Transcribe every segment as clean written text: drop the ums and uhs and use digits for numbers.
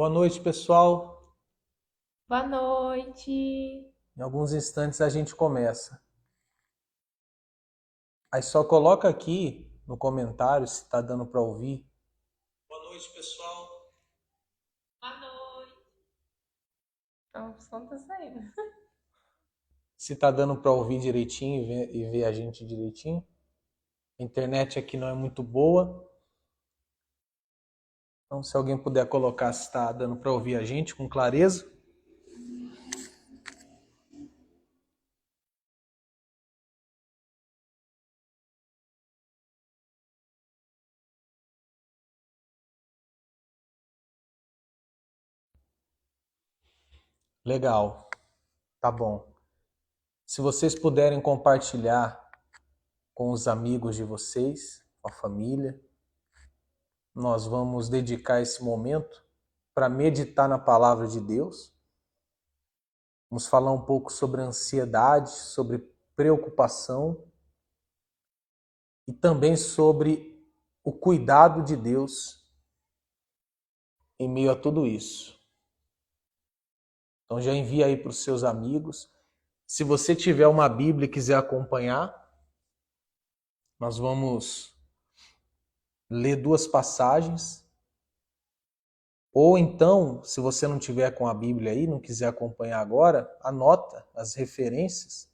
Boa noite, pessoal. Boa noite. Em alguns instantes a gente começa. Aí só coloca aqui no comentário se está dando para ouvir. Boa noite, pessoal. Boa noite. Então, o som tá saindo. Se está dando para ouvir direitinho e ver a gente direitinho. A internet aqui não é muito boa. Então, se alguém puder colocar se está dando para ouvir a gente com clareza. Legal. Tá bom. Se vocês puderem compartilhar com os amigos de vocês, com a família, nós vamos dedicar esse momento para meditar na palavra de Deus. Vamos falar um pouco sobre ansiedade, sobre preocupação e também sobre o cuidado de Deus em meio a tudo isso. Então já envia aí para os seus amigos. Se você tiver uma Bíblia e quiser acompanhar, nós vamos ler duas passagens. Ou então, se você não tiver com a Bíblia aí, não quiser acompanhar agora, anota as referências,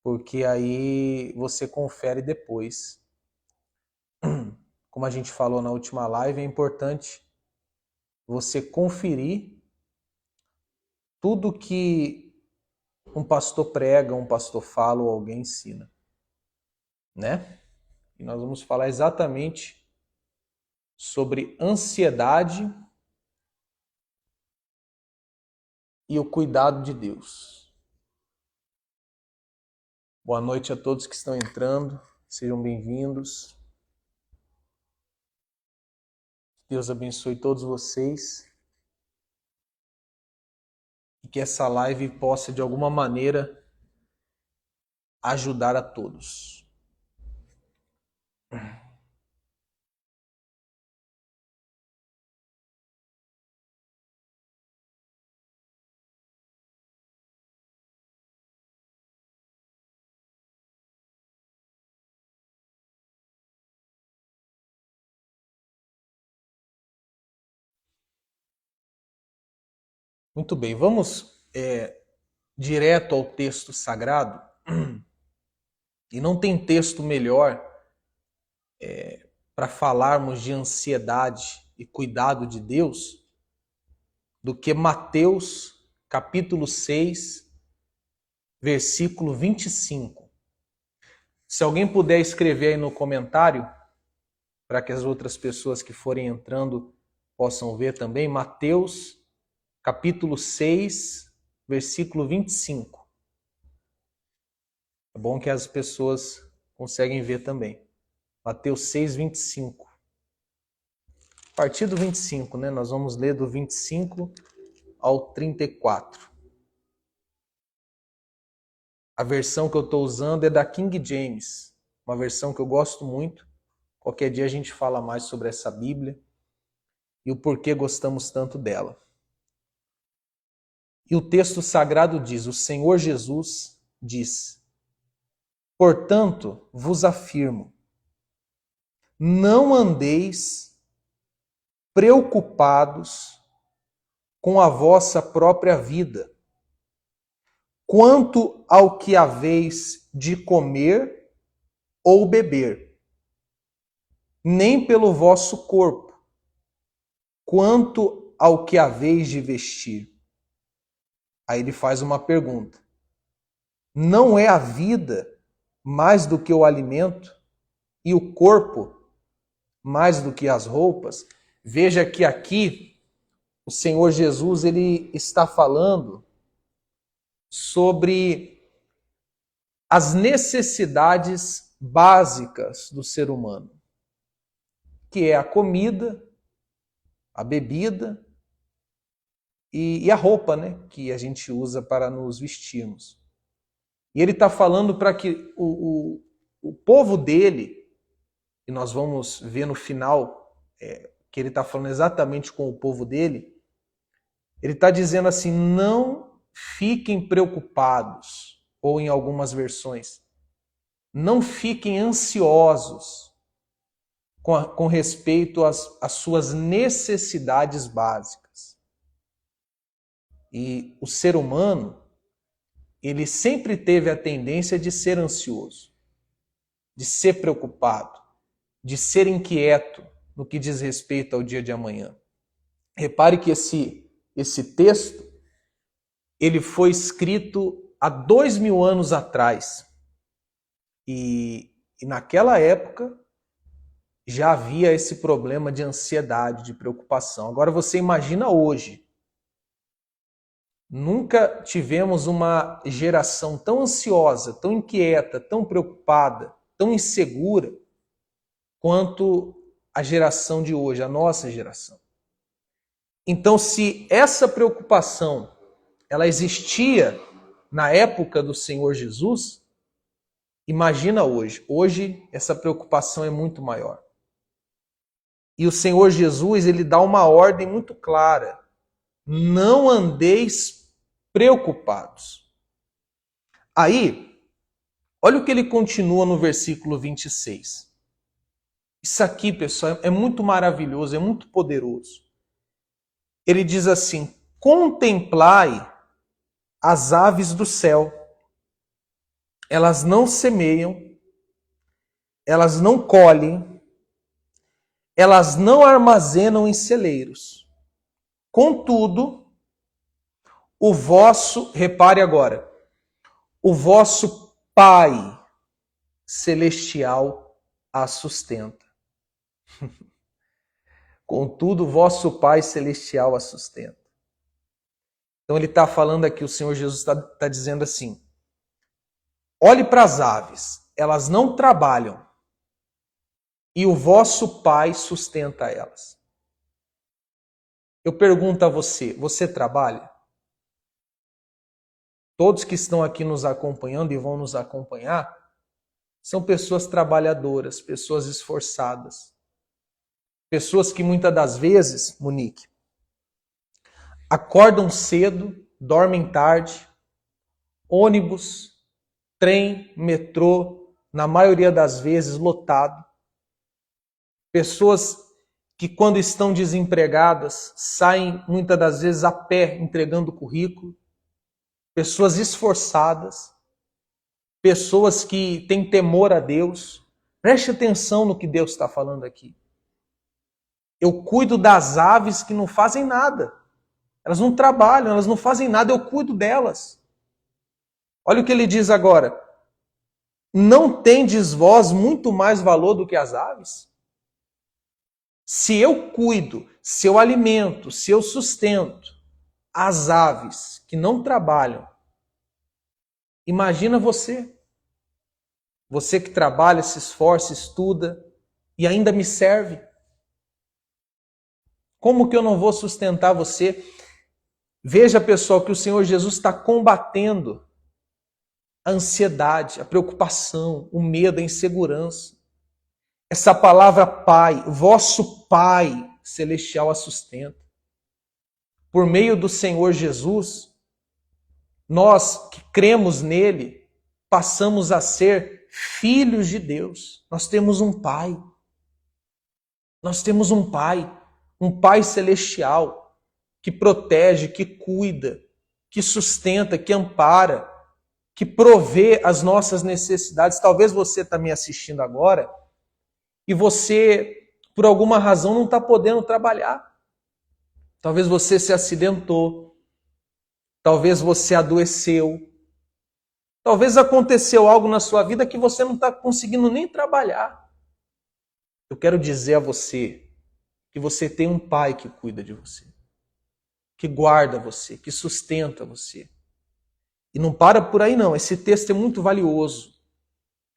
porque aí você confere depois. Como a gente falou na última live, é importante você conferir tudo que um pastor prega, um pastor fala ou alguém ensina, né? E nós vamos falar exatamente sobre ansiedade e o cuidado de Deus. Boa noite a todos que estão entrando, sejam bem-vindos. Deus abençoe todos vocês e que essa live possa de alguma maneira ajudar a todos. Muito bem, vamos direto ao texto sagrado. E não tem texto melhor para falarmos de ansiedade e cuidado de Deus do que Mateus capítulo 6, versículo 25. Se alguém puder escrever aí no comentário, para que as outras pessoas que forem entrando possam ver também, Mateus capítulo 6, versículo 25. É bom que as pessoas conseguem ver também. Mateus 6, 25. A partir do 25, né? Nós vamos ler do 25 ao 34. A versão que eu estou usando é da King James, uma versão que eu gosto muito. Qualquer dia a gente fala mais sobre essa Bíblia e o porquê gostamos tanto dela. E o texto sagrado diz: o Senhor Jesus diz: portanto, vos afirmo, não andeis preocupados com a vossa própria vida, quanto ao que haveis de comer ou beber, nem pelo vosso corpo, quanto ao que haveis de vestir. Aí ele faz uma pergunta: não é a vida mais do que o alimento e o corpo mais do que as roupas? Veja que aqui o Senhor Jesus ele está falando sobre as necessidades básicas do ser humano, que é a comida, a bebida e a roupa, né, que a gente usa para nos vestirmos. E ele está falando para que o povo dele, e nós vamos ver no final que ele está falando exatamente com o povo dele, ele está dizendo assim, não fiquem preocupados, ou em algumas versões, não fiquem ansiosos com respeito às suas necessidades básicas. E o ser humano, ele sempre teve a tendência de ser ansioso, de ser preocupado, de ser inquieto no que diz respeito ao dia de amanhã. Repare que esse texto, ele foi escrito há 2000 anos atrás. E naquela época já havia esse problema de ansiedade, de preocupação. Agora você imagina hoje. Nunca tivemos uma geração tão ansiosa, tão inquieta, tão preocupada, tão insegura quanto a geração de hoje, a nossa geração. Então, se essa preocupação ela existia na época do Senhor Jesus, imagina hoje. Hoje essa preocupação é muito maior. E o Senhor Jesus, ele dá uma ordem muito clara. Não andeis preocupados. Aí, olha o que ele continua no versículo 26. Isso aqui, pessoal, é muito maravilhoso, é muito poderoso. Ele diz assim, contemplai as aves do céu. Elas não semeiam, elas não colhem, elas não armazenam em celeiros. Contudo, o vosso, repare agora, o vosso Pai Celestial a sustenta. Contudo, o vosso Pai Celestial a sustenta. Então ele está falando aqui, o Senhor Jesus está dizendo assim, olhe para as aves, elas não trabalham e o vosso Pai sustenta elas. Eu pergunto a você, você trabalha? Todos que estão aqui nos acompanhando e vão nos acompanhar são pessoas trabalhadoras, pessoas esforçadas. Pessoas que muitas das vezes, Monique, acordam cedo, dormem tarde, ônibus, trem, metrô, na maioria das vezes lotado. Pessoas que quando estão desempregadas saem muitas das vezes a pé entregando currículo. Pessoas esforçadas, pessoas que têm temor a Deus. Preste atenção no que Deus está falando aqui. Eu cuido das aves que não fazem nada. Elas não trabalham, elas não fazem nada, eu cuido delas. Olha o que ele diz agora. Não tendes vós muito mais valor do que as aves? Se eu cuido, se eu alimento, se eu sustento as aves que não trabalham, imagina você. Você que trabalha, se esforça, estuda e ainda me serve. Como que eu não vou sustentar você? Veja, pessoal, que o Senhor Jesus está combatendo a ansiedade, a preocupação, o medo, a insegurança. Essa palavra Pai, vosso Pai Celestial a sustenta. Por meio do Senhor Jesus, nós que cremos nele, passamos a ser filhos de Deus. Nós temos um Pai. Nós temos um Pai celestial, que protege, que cuida, que sustenta, que ampara, que provê as nossas necessidades. Talvez você está me assistindo agora e você, por alguma razão, não está podendo trabalhar. Talvez você se acidentou, talvez você adoeceu, talvez aconteceu algo na sua vida que você não está conseguindo nem trabalhar. Eu quero dizer a você que você tem um Pai que cuida de você, que guarda você, que sustenta você. E não para por aí não, esse texto é muito valioso.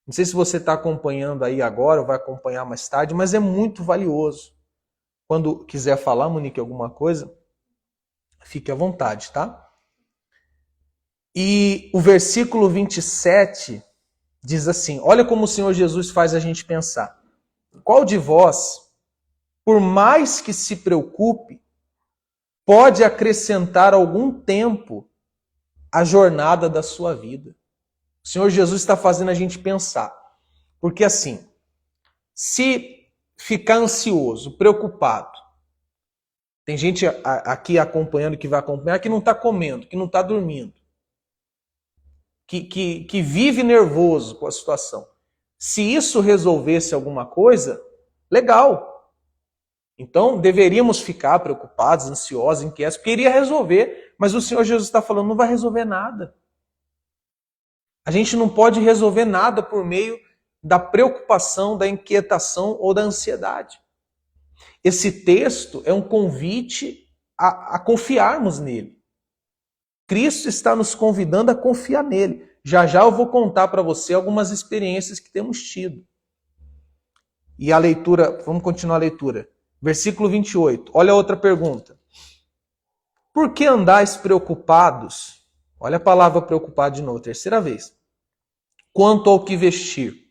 Não sei se você está acompanhando aí agora ou vai acompanhar mais tarde, mas é muito valioso. Quando quiser falar, Monique, alguma coisa, fique à vontade, tá? E o versículo 27 diz assim, olha como o Senhor Jesus faz a gente pensar. Qual de vós, por mais que se preocupe, pode acrescentar algum tempo à jornada da sua vida. O Senhor Jesus está fazendo a gente pensar. Porque assim, se ficar ansioso, preocupado, tem gente aqui acompanhando, que vai acompanhar, que não está comendo, que não está dormindo, que vive nervoso com a situação. Se isso resolvesse alguma coisa, legal. Então, deveríamos ficar preocupados, ansiosos, inquietos, porque iria resolver. Mas o Senhor Jesus está falando, não vai resolver nada. A gente não pode resolver nada por meio da preocupação, da inquietação ou da ansiedade. Esse texto é um convite a confiarmos nele. Cristo está nos convidando a confiar nele. Já já eu vou contar para você algumas experiências que temos tido. E a leitura, vamos continuar a leitura. Versículo 28. Olha a outra pergunta. Por que andais preocupados? Olha a palavra preocupado de novo, terceira vez. Quanto ao que vestir.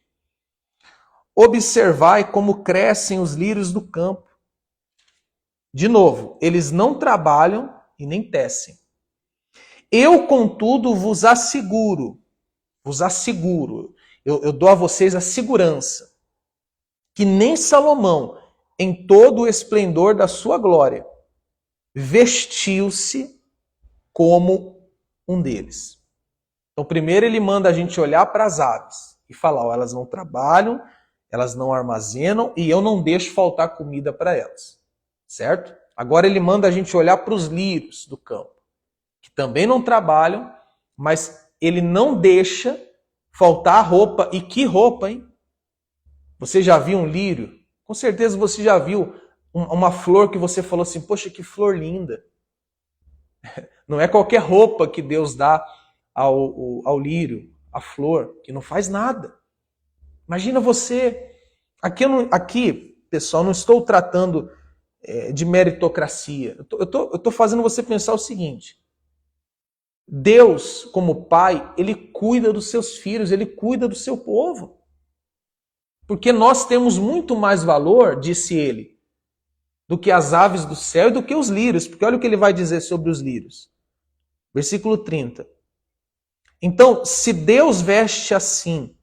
Observai como crescem os lírios do campo. De novo, eles não trabalham e nem tecem. Eu, contudo, vos asseguro, eu dou a vocês a segurança, que nem Salomão, em todo o esplendor da sua glória, vestiu-se como um deles. Então, primeiro ele manda a gente olhar para as aves e falar, ó, elas não trabalham, elas não armazenam e eu não deixo faltar comida para elas. Certo? Agora ele manda a gente olhar para os lírios do campo, que também não trabalham, mas ele não deixa faltar roupa. E que roupa, hein? Você já viu um lírio? Com certeza você já viu uma flor que você falou assim, poxa, que flor linda. Não é qualquer roupa que Deus dá ao lírio, à flor, que não faz nada. Imagina você... Aqui, pessoal, não estou tratando de meritocracia. Eu estou fazendo você pensar o seguinte. Deus, como pai, ele cuida dos seus filhos, ele cuida do seu povo. Porque nós temos muito mais valor, disse ele, do que as aves do céu e do que os lírios. Porque olha o que ele vai dizer sobre os lírios. Versículo 30. Então, se Deus veste assim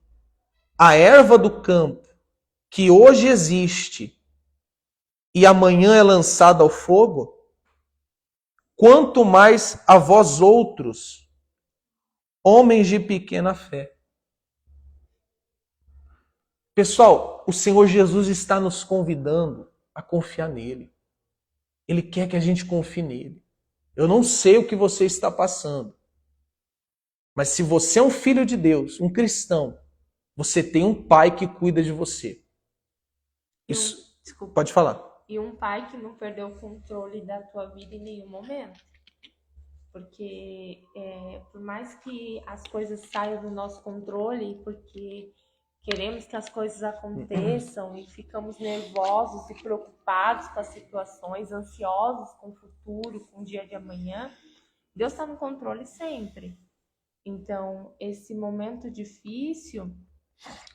a erva do campo, que hoje existe e amanhã é lançada ao fogo, quanto mais a vós outros, homens de pequena fé. Pessoal, o Senhor Jesus está nos convidando a confiar nele. Ele quer que a gente confie nele. Eu não sei o que você está passando, mas se você é um filho de Deus, um cristão, você tem um pai que cuida de você. Isso, Desculpa. pode falar. E um pai que não perdeu o controle da tua vida em nenhum momento. Porque por mais que as coisas saiam do nosso controle, porque queremos que as coisas aconteçam e ficamos nervosos e preocupados com as situações, ansiosos com o futuro, com o dia de amanhã, Deus está no controle sempre. Então, esse momento difícil,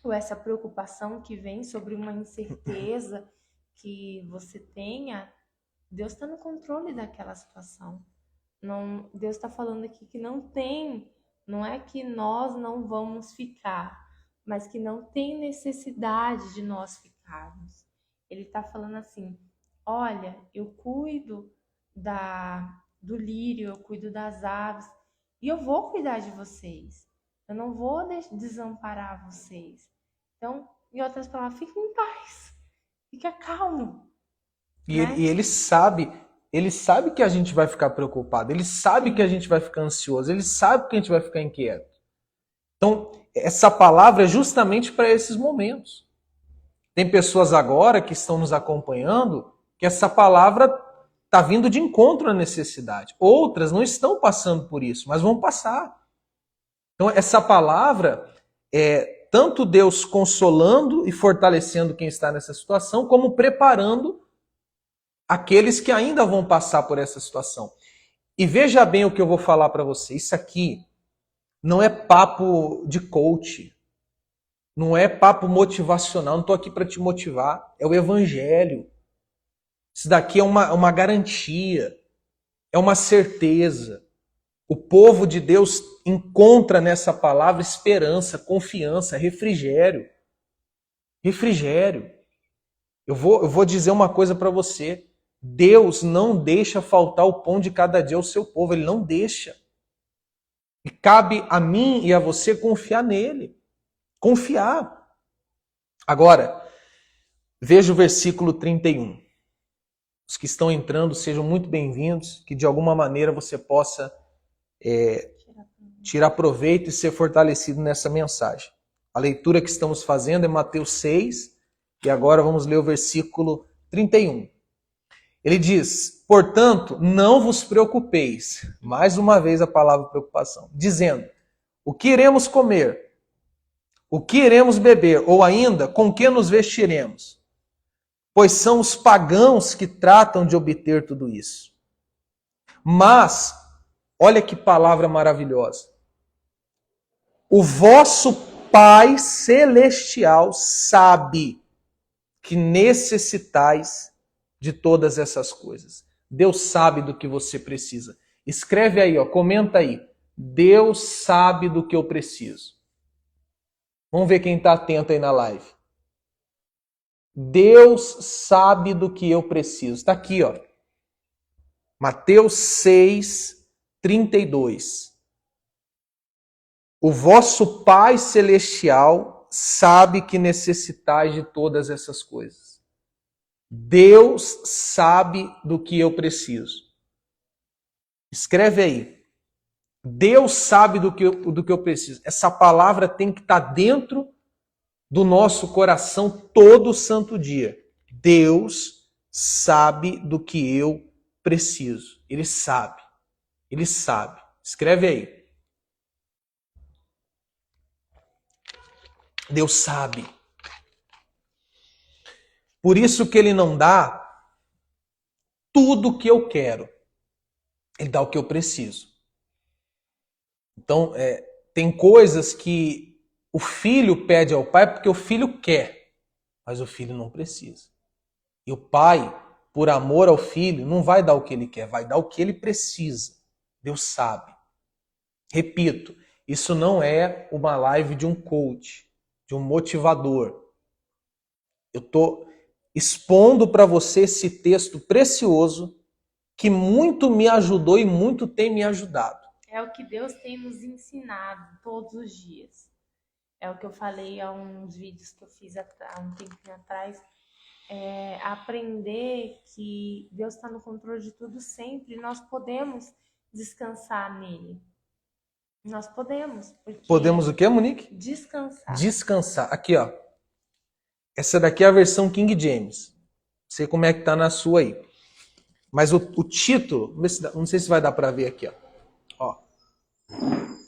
ou essa preocupação que vem sobre uma incerteza que você tenha, Deus está no controle daquela situação. Não, Deus está falando aqui que não é que nós não vamos ficar, mas que não tem necessidade de nós ficarmos. Ele está falando assim, olha, eu cuido do lírio, eu cuido das aves, e eu vou cuidar de vocês. Eu não vou desamparar vocês. Então, em outras palavras, fique em paz, fique calmo. E ele sabe que a gente vai ficar preocupado, ele sabe que a gente vai ficar ansioso, ele sabe que a gente vai ficar inquieto. Então, essa palavra é justamente para esses momentos. Tem pessoas agora que estão nos acompanhando que essa palavra está vindo de encontro à necessidade. Outras não estão passando por isso, mas vão passar. Então, essa palavra é tanto Deus consolando e fortalecendo quem está nessa situação, como preparando aqueles que ainda vão passar por essa situação. E veja bem o que eu vou falar para você. Isso aqui não é papo de coach. Não é papo motivacional. Não estou aqui para te motivar. É o evangelho. Isso daqui é uma garantia, é uma certeza. O povo de Deus encontra nessa palavra esperança, confiança, refrigério. Refrigério. Eu vou dizer uma coisa para você. Deus não deixa faltar o pão de cada dia ao seu povo. Ele não deixa. E cabe a mim e a você confiar nele. Confiar. Agora, veja o versículo 31. Os que estão entrando, sejam muito bem-vindos. Que de alguma maneira você possa tirar proveito e ser fortalecido nessa mensagem. A leitura que estamos fazendo é Mateus 6, e agora vamos ler o versículo 31. Ele diz, portanto, não vos preocupeis, mais uma vez a palavra preocupação, dizendo, o que iremos comer, o que iremos beber, ou ainda, com que nos vestiremos? Pois são os pagãos que tratam de obter tudo isso. Mas, olha que palavra maravilhosa, o vosso Pai Celestial sabe que necessitais de todas essas coisas. Deus sabe do que você precisa. Escreve aí, comenta aí. Deus sabe do que eu preciso. Vamos ver quem está atento aí na live. Deus sabe do que eu preciso. Está aqui, Mateus 6, 32. O vosso Pai Celestial sabe que necessitais de todas essas coisas. Deus sabe do que eu preciso. Escreve aí. Deus sabe do que eu preciso. Essa palavra tem que estar dentro do nosso coração todo santo dia. Deus sabe do que eu preciso. Ele sabe. Ele sabe. Escreve aí. Deus sabe. Por isso que ele não dá tudo o que eu quero. Ele dá o que eu preciso. Então, tem coisas que o filho pede ao pai porque o filho quer, mas o filho não precisa. E o pai, por amor ao filho, não vai dar o que ele quer, vai dar o que ele precisa. Deus sabe. Repito, isso não é uma live de um coach, de um motivador. Eu estou expondo para você esse texto precioso que muito me ajudou e muito tem me ajudado. É o que Deus tem nos ensinado todos os dias. É o que eu falei há uns vídeos que eu fiz há um tempinho atrás. Aprender que Deus está no controle de tudo sempre. E nós podemos descansar nele. Nós podemos. Podemos o quê, Monique? Descansar. Descansar. Aqui, Essa daqui é a versão King James. Não sei como é que tá na sua aí. Mas o título, não sei se vai dar para ver aqui,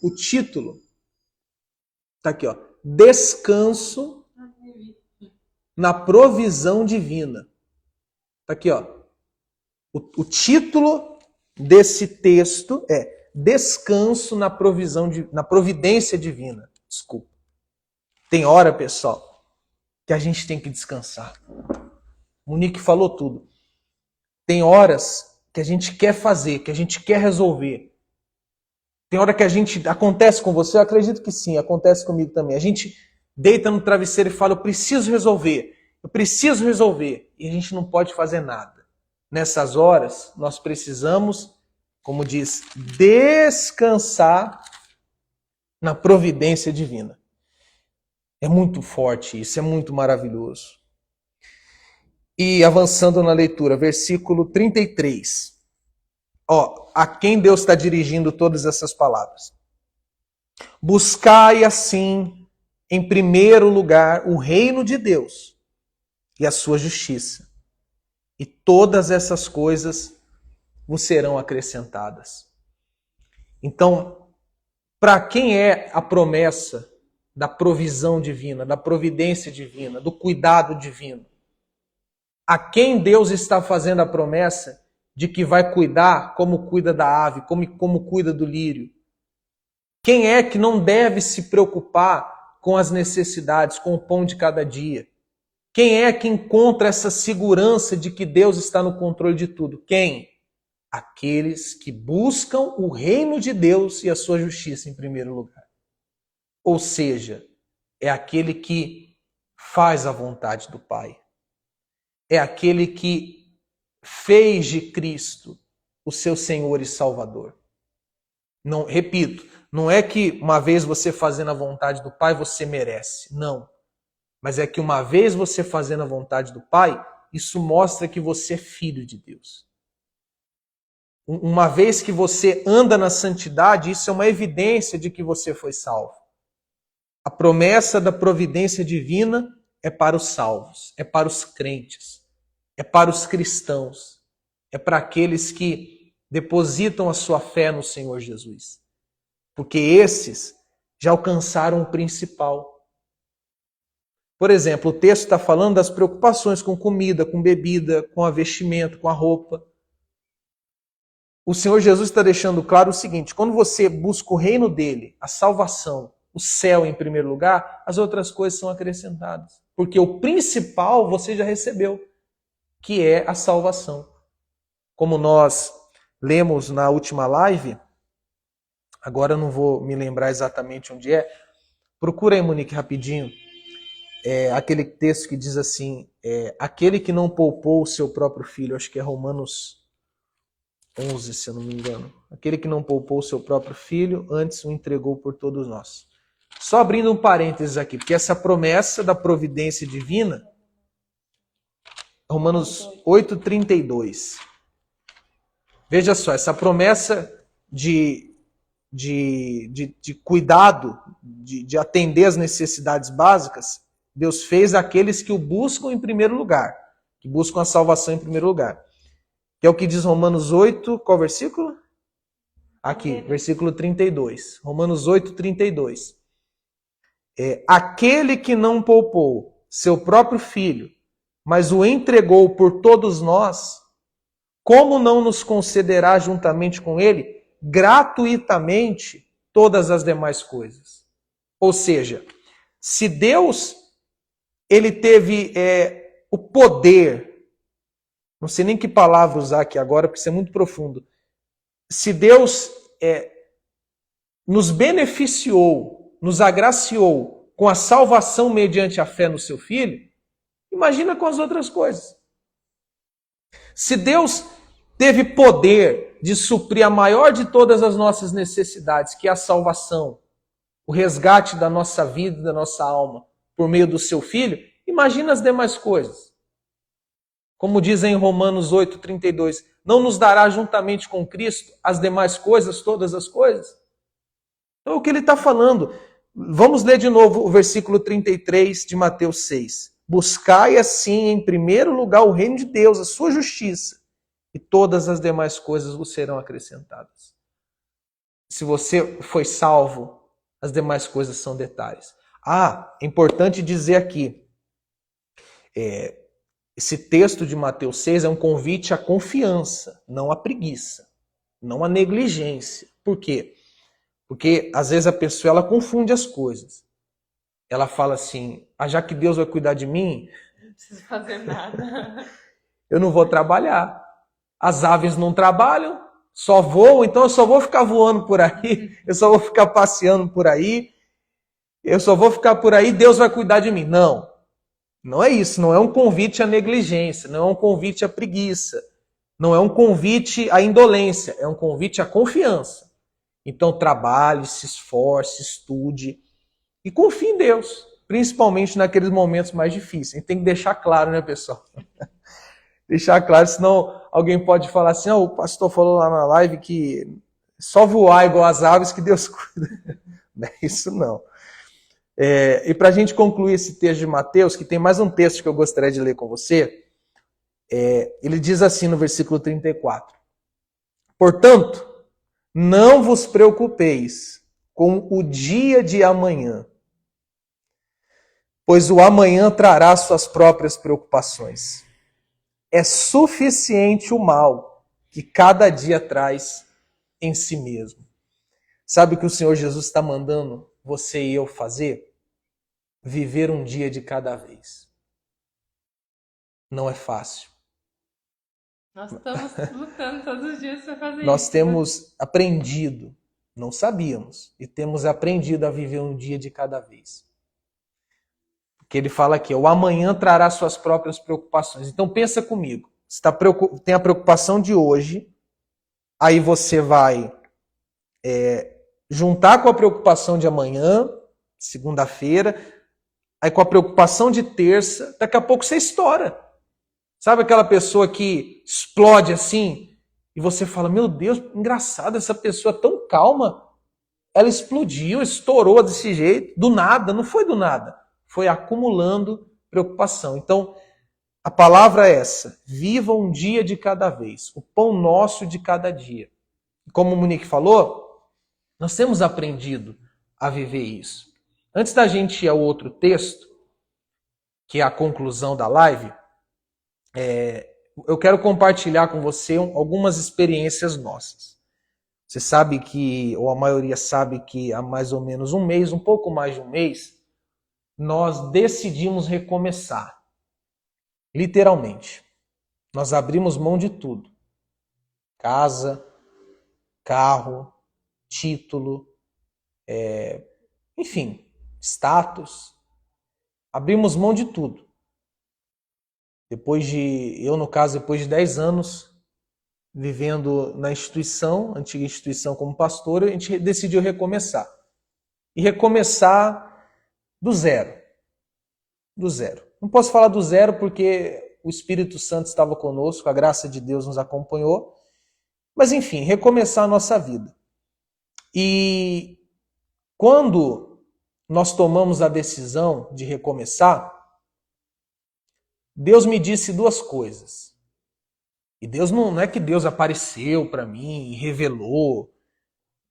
O título tá aqui, Descanso na provisão divina. Tá aqui, O título desse texto é Descanso na providência divina. Desculpa. Tem hora, pessoal, que a gente tem que descansar. Monique falou tudo. Tem horas que a gente quer fazer, que a gente quer resolver. Tem hora que acontece com você, eu acredito que sim, acontece comigo também. A gente deita no travesseiro e fala, eu preciso resolver. E a gente não pode fazer nada. Nessas horas, nós precisamos, como diz, descansar na providência divina. É muito forte isso, é muito maravilhoso. E avançando na leitura, versículo 33. A quem Deus está dirigindo todas essas palavras? Buscai assim, em primeiro lugar, o reino de Deus e a sua justiça. E todas essas coisas vos serão acrescentadas. Então, para quem é a promessa da provisão divina, da providência divina, do cuidado divino? A quem Deus está fazendo a promessa de que vai cuidar como cuida da ave, como cuida do lírio? Quem é que não deve se preocupar com as necessidades, com o pão de cada dia? Quem é que encontra essa segurança de que Deus está no controle de tudo? Quem? Aqueles que buscam o reino de Deus e a sua justiça em primeiro lugar. Ou seja, é aquele que faz a vontade do Pai. É aquele que fez de Cristo o seu Senhor e Salvador. Não, repito, não é que uma vez você fazendo a vontade do Pai você merece. Não. Mas é que uma vez você fazendo a vontade do Pai, isso mostra que você é filho de Deus. Uma vez que você anda na santidade, isso é uma evidência de que você foi salvo. A promessa da providência divina é para os salvos, é para os crentes, é para os cristãos, é para aqueles que depositam a sua fé no Senhor Jesus. Porque esses já alcançaram o principal. Por exemplo, o texto está falando das preocupações com comida, com bebida, com a vestimento, com a roupa. O Senhor Jesus está deixando claro o seguinte: quando você busca o reino dele, a salvação, o céu em primeiro lugar, as outras coisas são acrescentadas. Porque o principal você já recebeu, que é a salvação. Como nós lemos na última live, agora eu não vou me lembrar exatamente onde é, procura aí, Monique, rapidinho. Aquele texto que diz assim, aquele que não poupou o seu próprio filho, acho que é Romanos 11, se eu não me engano. Aquele que não poupou o seu próprio filho, antes o entregou por todos nós. Só abrindo um parênteses aqui, porque essa promessa da providência divina, Romanos 8:32. Veja só, essa promessa de cuidado, de atender as necessidades básicas, Deus fez àqueles que o buscam em primeiro lugar, que buscam a salvação em primeiro lugar. Que é o que diz Romanos 8, qual versículo? Aqui, versículo 32. Romanos 8:32. Aquele que não poupou seu próprio filho, mas o entregou por todos nós, como não nos concederá juntamente com ele, gratuitamente, todas as demais coisas? Ou seja, se Deus ele teve o poder, não sei nem que palavra usar aqui agora, porque isso é muito profundo. Se Deus nos beneficiou, nos agraciou com a salvação mediante a fé no seu Filho, imagina com as outras coisas. Se Deus teve poder de suprir a maior de todas as nossas necessidades, que é a salvação, o resgate da nossa vida, da nossa alma, por meio do seu Filho, imagina as demais coisas. Como diz em Romanos 8:32, não nos dará juntamente com Cristo as demais coisas, todas as coisas? Então, o que ele está falando? Vamos ler de novo o versículo 33 de Mateus 6. Buscai assim em primeiro lugar o reino de Deus, a sua justiça, e todas as demais coisas vos serão acrescentadas. Se você foi salvo, as demais coisas são detalhes. É importante dizer aqui, esse texto de Mateus 6 é um convite à confiança, não à preguiça, não à negligência. Por quê? Porque às vezes a pessoa ela confunde as coisas. Ela fala assim, já que Deus vai cuidar de mim, não preciso fazer nada. Eu não vou trabalhar. As aves não trabalham, só voam, então eu só vou ficar voando por aí, eu só vou ficar passeando por aí, eu só vou ficar por aí, Deus vai cuidar de mim. Não, não é isso, não é um convite à negligência, não é um convite à preguiça, não é um convite à indolência, é um convite à confiança. Então trabalhe, se esforce, estude e confie em Deus, principalmente naqueles momentos mais difíceis. A gente tem que deixar claro, né, pessoal? Deixar claro, senão alguém pode falar assim, o pastor falou lá na live que só voar igual as aves que Deus cuida. Não é isso não. E para a gente concluir esse texto de Mateus, que tem mais um texto que eu gostaria de ler com você, ele diz assim no versículo 34. Portanto, não vos preocupeis com o dia de amanhã, pois o amanhã trará suas próprias preocupações. É suficiente o mal que cada dia traz em si mesmo. Sabe o que o Senhor Jesus está mandando você e eu fazer? Viver um dia de cada vez. não é fácil. Nós estamos lutando todos os dias para fazer Nós isso. temos aprendido, não sabíamos, e temos aprendido a viver um dia de cada vez. Porque ele fala aqui, o amanhã trará suas próprias preocupações. Então pensa comigo, você tem a preocupação de hoje, aí você vai juntar com a preocupação de amanhã, segunda-feira, aí com a preocupação de terça, daqui a pouco você estoura. Sabe aquela pessoa que explode assim, e você fala, meu Deus, engraçado, essa pessoa tão calma, ela explodiu, estourou desse jeito, do nada, não foi do nada, foi acumulando preocupação. Então, a palavra é essa, viva um dia de cada vez, o pão nosso de cada dia. Como o Monique falou, nós temos aprendido a viver isso. Antes da gente ir ao outro texto, que é a conclusão da live, eu quero compartilhar com você algumas experiências nossas. Você sabe que, ou a maioria sabe que há mais ou menos um mês, um pouco mais de um mês, nós decidimos recomeçar. Literalmente. Nós abrimos mão de tudo. Casa, carro, título, enfim, status. Abrimos mão de tudo. Depois de 10 anos vivendo na instituição, antiga instituição como pastor, a gente decidiu recomeçar. E recomeçar do zero. Do zero. Não posso falar do zero porque o Espírito Santo estava conosco, a graça de Deus nos acompanhou. Mas enfim, recomeçar a nossa vida. E quando nós tomamos a decisão de recomeçar, Deus me disse duas coisas. E Deus não é que Deus apareceu para mim e revelou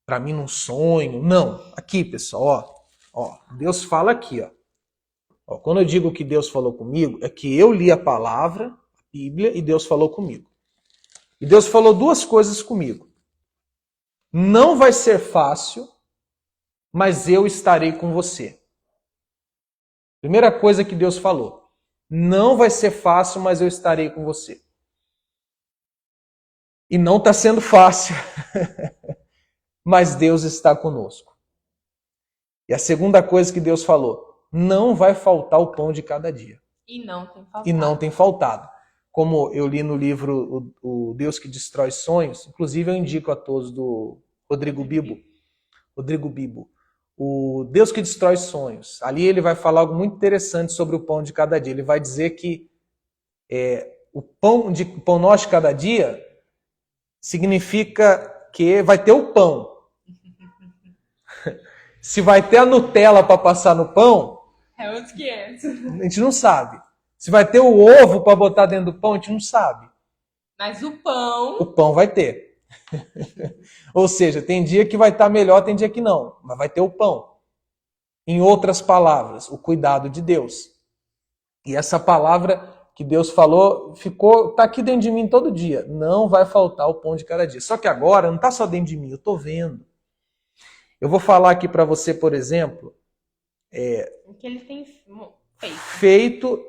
para mim num sonho. Não. Aqui, pessoal, ó, Deus fala aqui, ó. Quando eu digo que Deus falou comigo, é que eu li a palavra, a Bíblia, e Deus falou comigo. E Deus falou duas coisas comigo. Não vai ser fácil, mas eu estarei com você. Primeira coisa que Deus falou. Não vai ser fácil, mas eu estarei com você. E não está sendo fácil, mas Deus está conosco. E a segunda coisa que Deus falou, não vai faltar o pão de cada dia. E não tem faltado. E não tem faltado. Como eu li no livro O Deus que Destrói Sonhos, inclusive eu indico a todos do Rodrigo Bibo, o Deus que Destrói Sonhos. Ali ele vai falar algo muito interessante sobre o pão de cada dia. Ele vai dizer que o pão nosso de cada dia significa que vai ter o pão. Se vai ter a Nutella para passar no pão, é outros 500. A gente não sabe. Se vai ter o ovo para botar dentro do pão, a gente não sabe. Mas o pão... O pão vai ter. Ou seja, tem dia que vai estar melhor, tem dia que não. Mas vai ter o pão. Em outras palavras, o cuidado de Deus. E essa palavra que Deus falou, está aqui dentro de mim todo dia. Não vai faltar o pão de cada dia. Só que agora não está só dentro de mim, eu estou vendo. Eu vou falar aqui para você, por exemplo... O que ele tem feito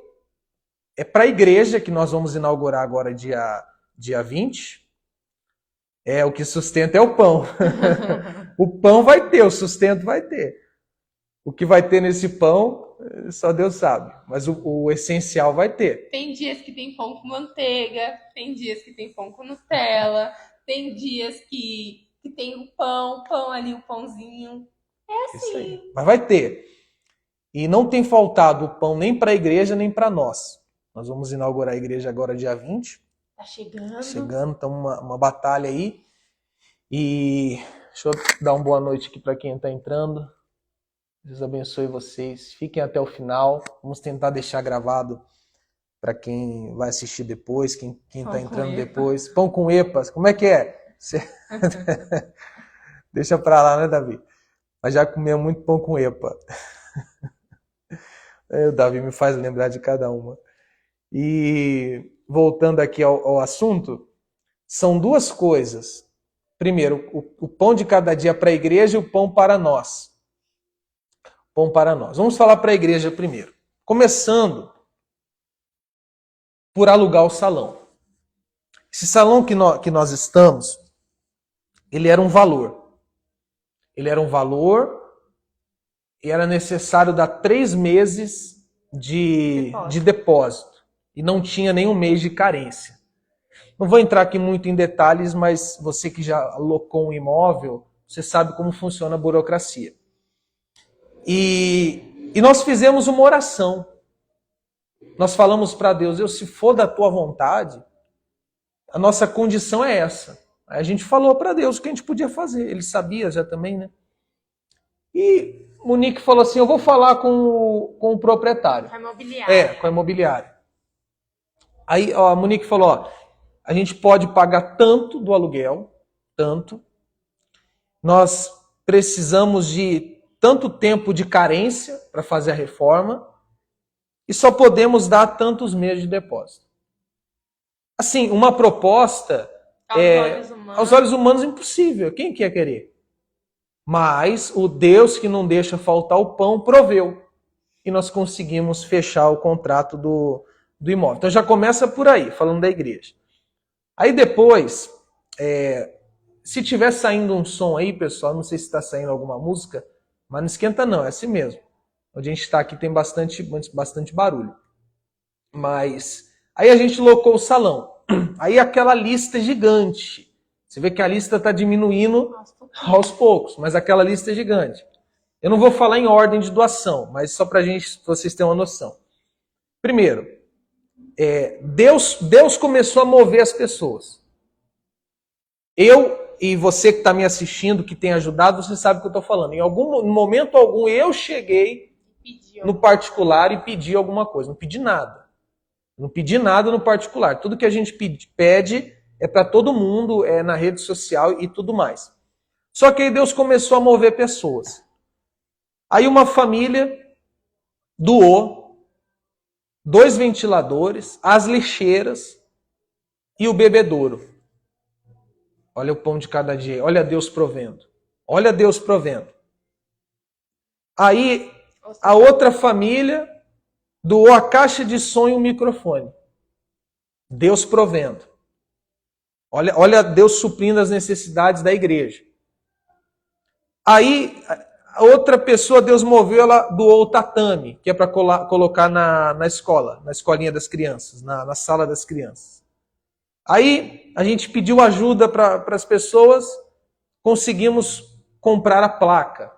para a igreja, que nós vamos inaugurar agora dia 20. O que sustenta é o pão. O pão vai ter, o sustento vai ter. O que vai ter nesse pão, só Deus sabe. Mas o essencial vai ter. Tem dias que tem pão com manteiga, tem dias que tem pão com Nutella, tem dias que tem o pão ali, o pãozinho. É assim. Isso aí. Mas vai ter. E não tem faltado o pão nem para a igreja, nem para nós. Nós vamos inaugurar a igreja agora dia 20. Tá chegando. Chegando, então uma batalha aí. E deixa eu dar uma boa noite aqui para quem está entrando. Deus abençoe vocês. Fiquem até o final. Vamos tentar deixar gravado para quem vai assistir depois, quem está entrando depois. Pão com epas. Como é que é? Deixa para lá, né, Davi? Mas já comeu muito pão com epa. O Davi me faz lembrar de cada uma. E voltando aqui ao assunto, são duas coisas. Primeiro, o pão de cada dia para a igreja e o pão para nós. Pão para nós. Vamos falar para a igreja primeiro. Começando por alugar o salão. Esse salão que nós estamos, ele era um valor. Ele era um valor e era necessário dar 3 meses de depósito. E não tinha nenhum mês de carência. Não vou entrar aqui muito em detalhes, mas você que já alocou um imóvel, você sabe como funciona a burocracia. E nós fizemos uma oração. Nós falamos para Deus, se for da tua vontade, a nossa condição é essa. Aí a gente falou para Deus o que a gente podia fazer. Ele sabia já também, né? E Monique falou assim, eu vou falar com o proprietário. Com a imobiliária. Com a imobiliária. Aí a Monique falou, a gente pode pagar tanto do aluguel, tanto. Nós precisamos de tanto tempo de carência para fazer a reforma e só podemos dar tantos meses de depósito. Assim, uma proposta aos olhos humanos impossível. Quem quer querer? Mas o Deus que não deixa faltar o pão proveu. E nós conseguimos fechar o contrato do imóvel. Então já começa por aí, falando da igreja. Aí depois, se tiver saindo um som aí, pessoal, não sei se está saindo alguma música, mas não esquenta não, é assim mesmo. Onde a gente está aqui tem bastante barulho. Mas aí a gente locou o salão. Aí aquela lista gigante. Você vê que a lista está diminuindo aos poucos, mas aquela lista é gigante. Eu não vou falar em ordem de doação, mas só para vocês terem uma noção. Primeiro, Deus começou a mover as pessoas. Eu e você que está me assistindo, que tem ajudado, você sabe o que eu estou falando. Em momento algum, eu cheguei no particular e pedi alguma coisa. Não pedi nada. Não pedi nada no particular. Tudo que a gente pede é para todo mundo, é na rede social e tudo mais. Só que aí Deus começou a mover pessoas. Aí uma família doou 2 ventiladores, as lixeiras e o bebedouro. Olha o pão de cada dia. Olha Deus provendo. Olha Deus provendo. Aí a outra família doou a caixa de som e o microfone. Deus provendo. Olha Deus suprindo as necessidades da igreja. Aí a outra pessoa, Deus moveu, ela doou o tatame, que é para colocar na escola, na escolinha das crianças, na sala das crianças. Aí a gente pediu ajuda para as pessoas, conseguimos comprar a placa.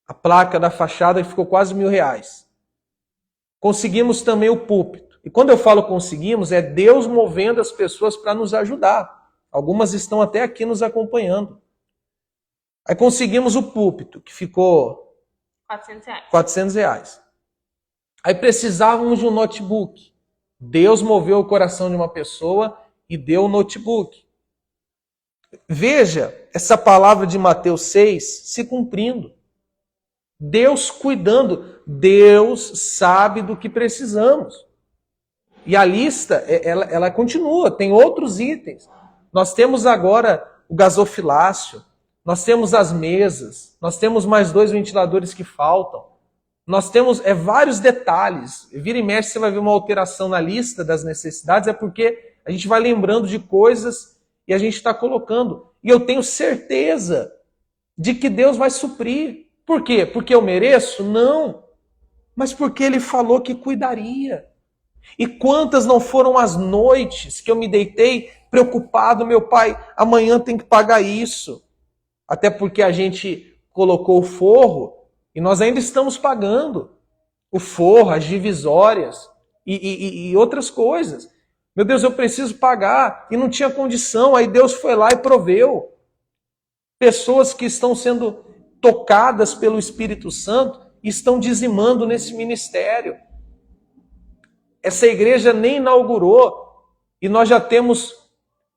A placa da fachada ficou quase R$1.000. Conseguimos também o púlpito. E quando eu falo conseguimos, é Deus movendo as pessoas para nos ajudar. Algumas estão até aqui nos acompanhando. Aí conseguimos o púlpito, que ficou R$400. Aí precisávamos de um notebook. Deus moveu o coração de uma pessoa e deu o notebook. Veja essa palavra de Mateus 6 se cumprindo. Deus cuidando. Deus sabe do que precisamos. E a lista, ela continua, tem outros itens. Nós temos agora o gasofilácio, nós temos as mesas, nós temos mais 2 ventiladores que faltam. Nós temos vários detalhes. Vira e mexe, você vai ver uma alteração na lista das necessidades, é porque a gente vai lembrando de coisas e a gente está colocando. E eu tenho certeza de que Deus vai suprir. Por quê? Porque eu mereço? Não. Mas porque Ele falou que cuidaria. E quantas não foram as noites que eu me deitei preocupado, meu pai, amanhã tem que pagar isso. Até porque a gente colocou o forro e nós ainda estamos pagando o forro, as divisórias e outras coisas. Meu Deus, eu preciso pagar e não tinha condição. Aí Deus foi lá e proveu. Pessoas que estão sendo tocadas pelo Espírito Santo e estão dizimando nesse ministério. Essa igreja nem inaugurou e nós já temos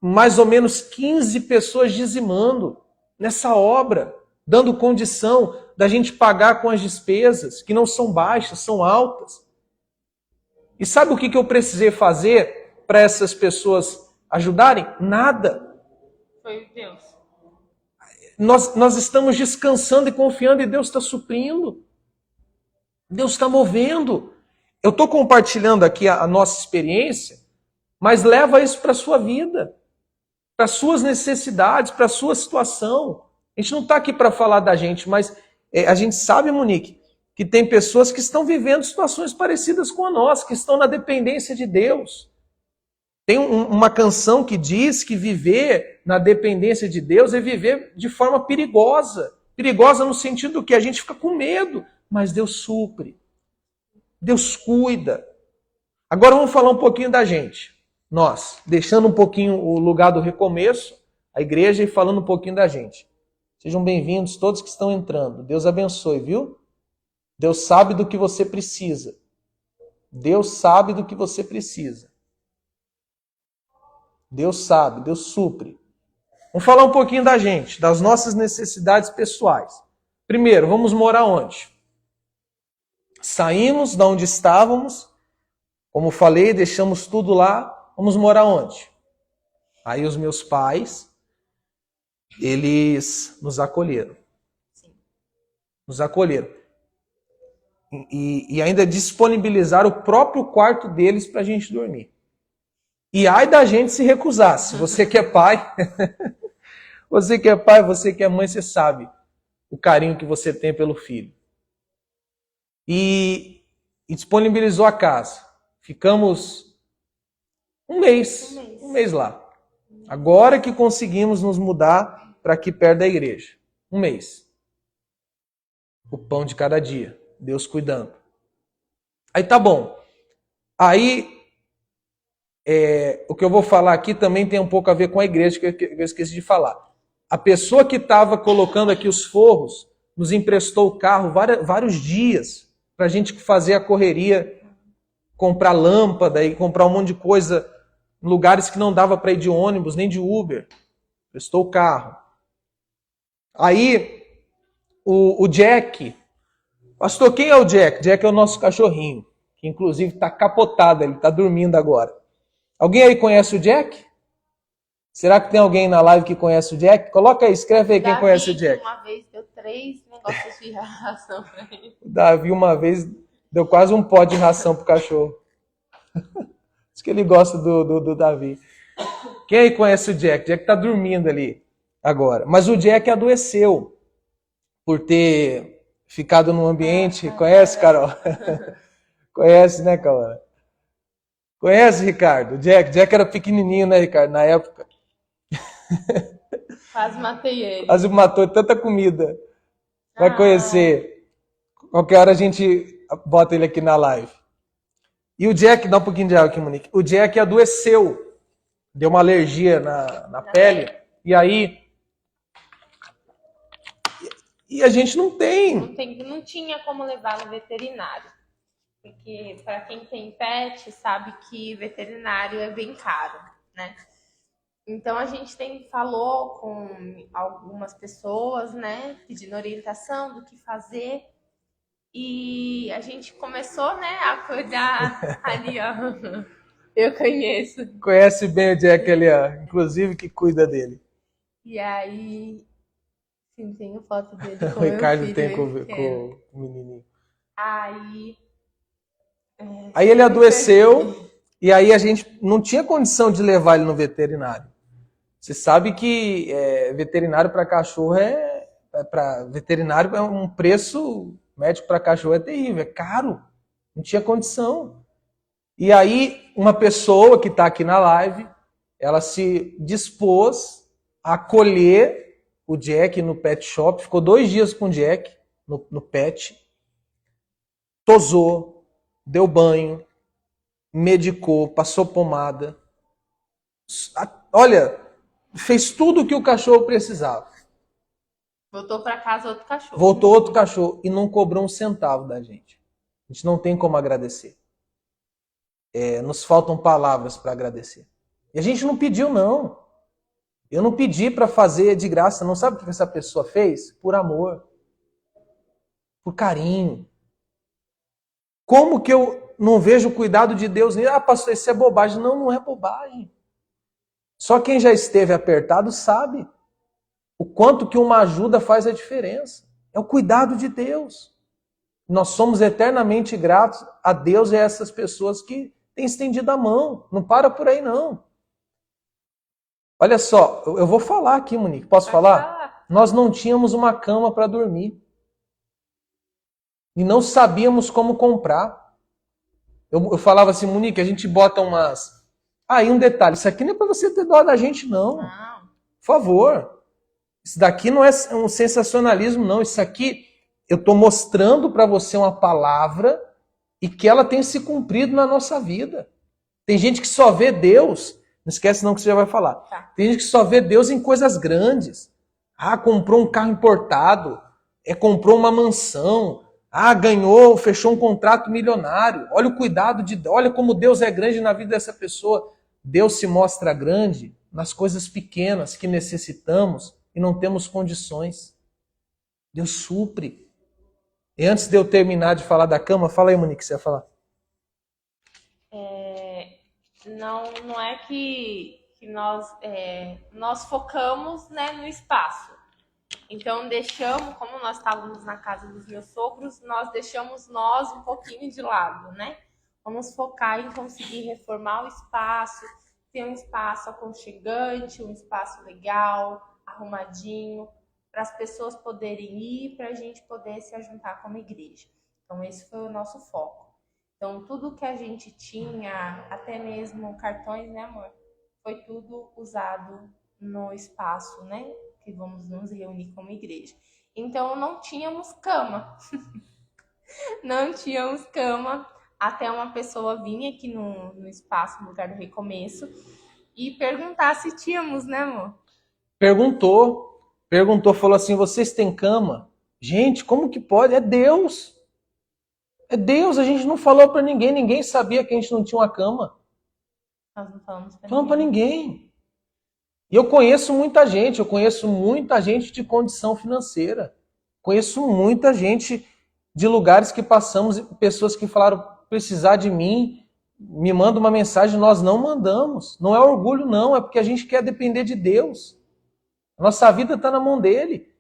mais ou menos 15 pessoas dizimando nessa obra, dando condição da gente pagar com as despesas, que não são baixas, são altas. E sabe o que eu precisei fazer para essas pessoas ajudarem? Nada. Foi Deus. Nós estamos descansando e confiando e Deus está suprindo. Deus está movendo. Eu estou compartilhando aqui a nossa experiência, mas leva isso para a sua vida, para as suas necessidades, para a sua situação. A gente não está aqui para falar da gente, mas a gente sabe, Monique, que tem pessoas que estão vivendo situações parecidas com a nossa, que estão na dependência de Deus. Tem uma canção que diz que viver na dependência de Deus é viver de forma perigosa. Perigosa no sentido que a gente fica com medo, mas Deus supre. Deus cuida. Agora vamos falar um pouquinho da gente. Nós, deixando um pouquinho o lugar do recomeço, a igreja, e falando um pouquinho da gente. Sejam bem-vindos todos que estão entrando. Deus abençoe, viu? Deus sabe do que você precisa. Deus sabe do que você precisa. Deus sabe, Deus supre. Vamos falar um pouquinho da gente, das nossas necessidades pessoais. Primeiro, vamos morar onde? Saímos de onde estávamos, como falei, deixamos tudo lá, vamos morar onde? Aí os meus pais, eles nos acolheram. Nos acolheram. E ainda disponibilizaram o próprio quarto deles para a gente dormir. E ai da gente se recusar. Se você que é pai, você que é pai, você que é mãe, você sabe o carinho que você tem pelo filho. E disponibilizou a casa. Ficamos um mês lá. Agora que conseguimos nos mudar para aqui perto da igreja. Um mês. O pão de cada dia. Deus cuidando. Aí tá bom. Aí o que eu vou falar aqui também tem um pouco a ver com a igreja, que eu esqueci de falar. A pessoa que estava colocando aqui os forros nos emprestou o carro vários dias para a gente fazer a correria, comprar lâmpada e comprar um monte de coisa em lugares que não dava para ir de ônibus nem de Uber. Emprestou o carro. Aí o Jack, pastor, quem é o Jack? Jack é o nosso cachorrinho, que inclusive está capotado, ele está dormindo agora. Alguém aí conhece o Jack? Será que tem alguém na live que conhece o Jack? Coloca aí, escreve aí quem conhece o Jack. Uma vez deu 3 negócios de ração pra ele. O Davi uma vez deu quase um pó de ração pro cachorro. Diz que ele gosta do Davi. Quem aí conhece o Jack? O Jack tá dormindo ali agora. Mas o Jack adoeceu por ter ficado num ambiente... Conhece, Carol? Conhece, né, Carol? Conhece, Ricardo? O Jack era pequenininho, né, Ricardo, na época. Quase matei ele. Quase matou tanta comida. Vai conhecer. Qualquer hora a gente bota ele aqui na live. E o Jack, dá um pouquinho de água aqui, Monique. O Jack adoeceu. Deu uma alergia na pele. E aí... E a gente não tinha como levar no veterinário. Porque para quem tem pet, sabe que veterinário é bem caro, né? Então a gente falou com algumas pessoas, né, pedindo orientação do que fazer. E a gente começou, né, a cuidar ali, ó. Eu conheço. Conhece bem o Jack ali, ó. Inclusive que cuida dele. E aí, sim, tenho foto dele com o Ricardo meu filho, tem com o menininho. Aí ele adoeceu e aí a gente não tinha condição de levar ele no veterinário. Você sabe que veterinário para cachorro veterinário é um preço médico para cachorro é terrível, é caro. Não tinha condição. E aí uma pessoa que está aqui na live, ela se dispôs a acolher o Jack no pet shop, ficou 2 dias com o Jack no pet, tosou, deu banho, medicou, passou pomada. Olha, fez tudo o que o cachorro precisava. Voltou para casa outro cachorro. Voltou outro cachorro e não cobrou um centavo da gente. A gente não tem como agradecer. Nos faltam palavras para agradecer. E a gente não pediu, não. Eu não pedi para fazer de graça. Não sabe o que essa pessoa fez? Por amor. Por carinho. Como que eu não vejo o cuidado de Deus? Pastor, isso é bobagem. Não, não é bobagem. Só quem já esteve apertado sabe o quanto que uma ajuda faz a diferença. É o cuidado de Deus. Nós somos eternamente gratos a Deus e a essas pessoas que têm estendido a mão. Não para por aí, não. Olha só, eu vou falar aqui, Monique. Posso falar? Nós não tínhamos uma cama para dormir. E não sabíamos como comprar. Eu falava assim, Monique, a gente bota umas... Aí um detalhe, isso aqui não é para você ter dó da gente, não. Por favor. Isso daqui não é um sensacionalismo, não. Isso aqui, eu estou mostrando para você uma palavra e que ela tem se cumprido na nossa vida. Tem gente que só vê Deus, não esquece não que você já vai falar. Tá. Tem gente que só vê Deus em coisas grandes. Ah, comprou um carro importado, comprou uma mansão, ganhou, fechou um contrato milionário. Olha o cuidado olha como Deus é grande na vida dessa pessoa. Deus se mostra grande nas coisas pequenas que necessitamos e não temos condições. Deus supre. E antes de eu terminar de falar da cama, fala aí, Monique, você ia falar. Não é que nós focamos, né, no espaço. Então deixamos, como nós estávamos na casa dos meus sogros, nós deixamos nós um pouquinho de lado, né? Vamos focar em conseguir reformar o espaço, ter um espaço aconchegante, um espaço legal, arrumadinho, para as pessoas poderem ir, para a gente poder se ajuntar como igreja. Então esse foi o nosso foco. Então tudo que a gente tinha, até mesmo cartões, né, amor? Foi tudo usado no espaço, né? Que vamos nos reunir como igreja. Então não tínhamos cama. Não tínhamos cama. Até uma pessoa vir aqui no espaço, no lugar do recomeço, e perguntar se tínhamos, né, amor? Perguntou, falou assim, vocês têm cama? Gente, como que pode? É Deus. É Deus, a gente não falou para ninguém sabia que a gente não tinha uma cama. Nós não falamos para ninguém. E eu conheço muita gente de condição financeira. Conheço muita gente de lugares que passamos, pessoas que falaram, precisar de mim, me manda uma mensagem, nós não mandamos. Não é orgulho, não, é porque a gente quer depender de Deus. A nossa vida está na mão dele.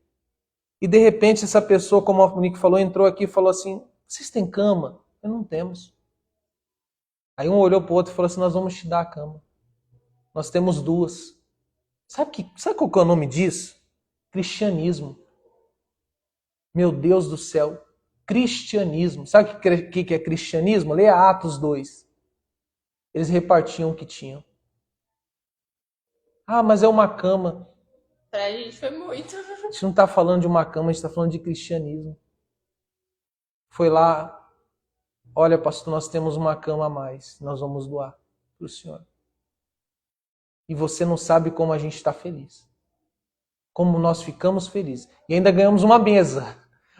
E de repente essa pessoa, como a Monique falou, entrou aqui e falou assim, vocês têm cama? Eu não temos. Aí um olhou para o outro e falou assim, nós vamos te dar a cama. Nós temos duas. Sabe qual que é o nome disso? Cristianismo. Meu Deus do céu. Cristianismo. Sabe o que é cristianismo? Leia Atos 2. Eles repartiam o que tinham. Mas é uma cama. Pra gente foi muito. A gente não está falando de uma cama, a gente está falando de cristianismo. Foi lá, olha, pastor, nós temos uma cama a mais. Nós vamos doar para o senhor. E você não sabe como a gente está feliz. Como nós ficamos felizes. E ainda ganhamos uma mesa.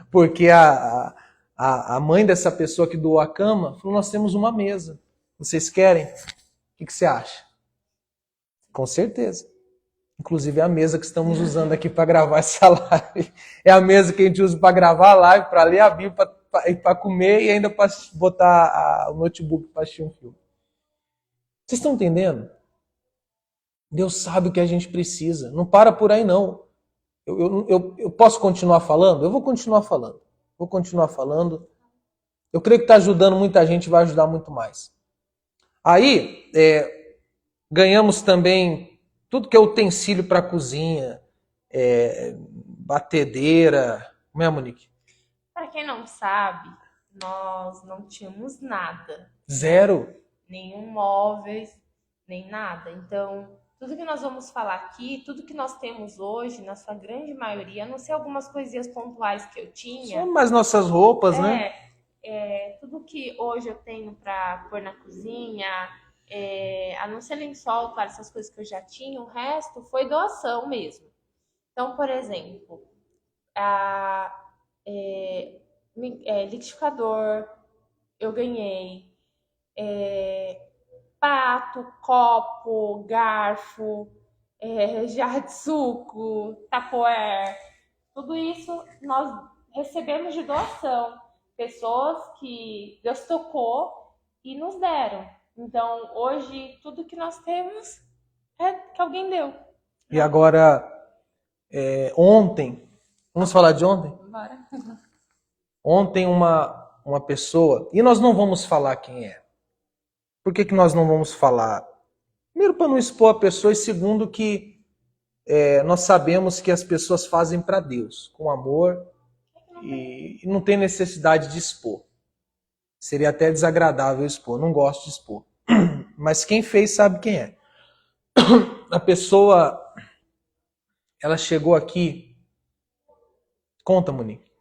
Porque a mãe dessa pessoa que doou a cama falou, nós temos uma mesa. Vocês querem? O que você acha? Com certeza. Inclusive é a mesa que estamos usando aqui para gravar essa live. É a mesa que a gente usa para gravar a live, para ler a Bíblia, para comer e ainda para botar o notebook para assistir um filme. Vocês estão entendendo? Deus sabe o que a gente precisa. Não para por aí, não. Eu posso continuar falando? Eu vou continuar falando. Eu creio que está ajudando muita gente e vai ajudar muito mais. Aí, ganhamos também tudo que é utensílio para cozinha, batedeira. Como é, Monique? Para quem não sabe, nós não tínhamos nada. Zero. Nenhum móveis, nem nada. Então, tudo que nós vamos falar aqui, tudo que nós temos hoje, na sua grande maioria, a não ser algumas coisinhas pontuais que eu tinha. Só mais nossas roupas, né? Tudo que hoje eu tenho para pôr na cozinha, a não ser lençol, claro, essas coisas que eu já tinha, o resto foi doação mesmo. Então, por exemplo, liquidificador eu ganhei, prato, copo, garfo, jarro de suco, tupperware, tudo isso nós recebemos de doação. Pessoas que Deus tocou e nos deram. Então, hoje, tudo que nós temos é que alguém deu. E agora, ontem, vamos falar de ontem? Bora. Ontem uma uma pessoa, e nós não vamos falar quem é. Por que nós não vamos falar? Primeiro, para não expor a pessoa, e segundo, que nós sabemos que as pessoas fazem para Deus, com amor, e não tem necessidade de expor. Seria até desagradável expor, não gosto de expor. Mas quem fez sabe quem é. A pessoa, ela chegou aqui. Conta, Monique.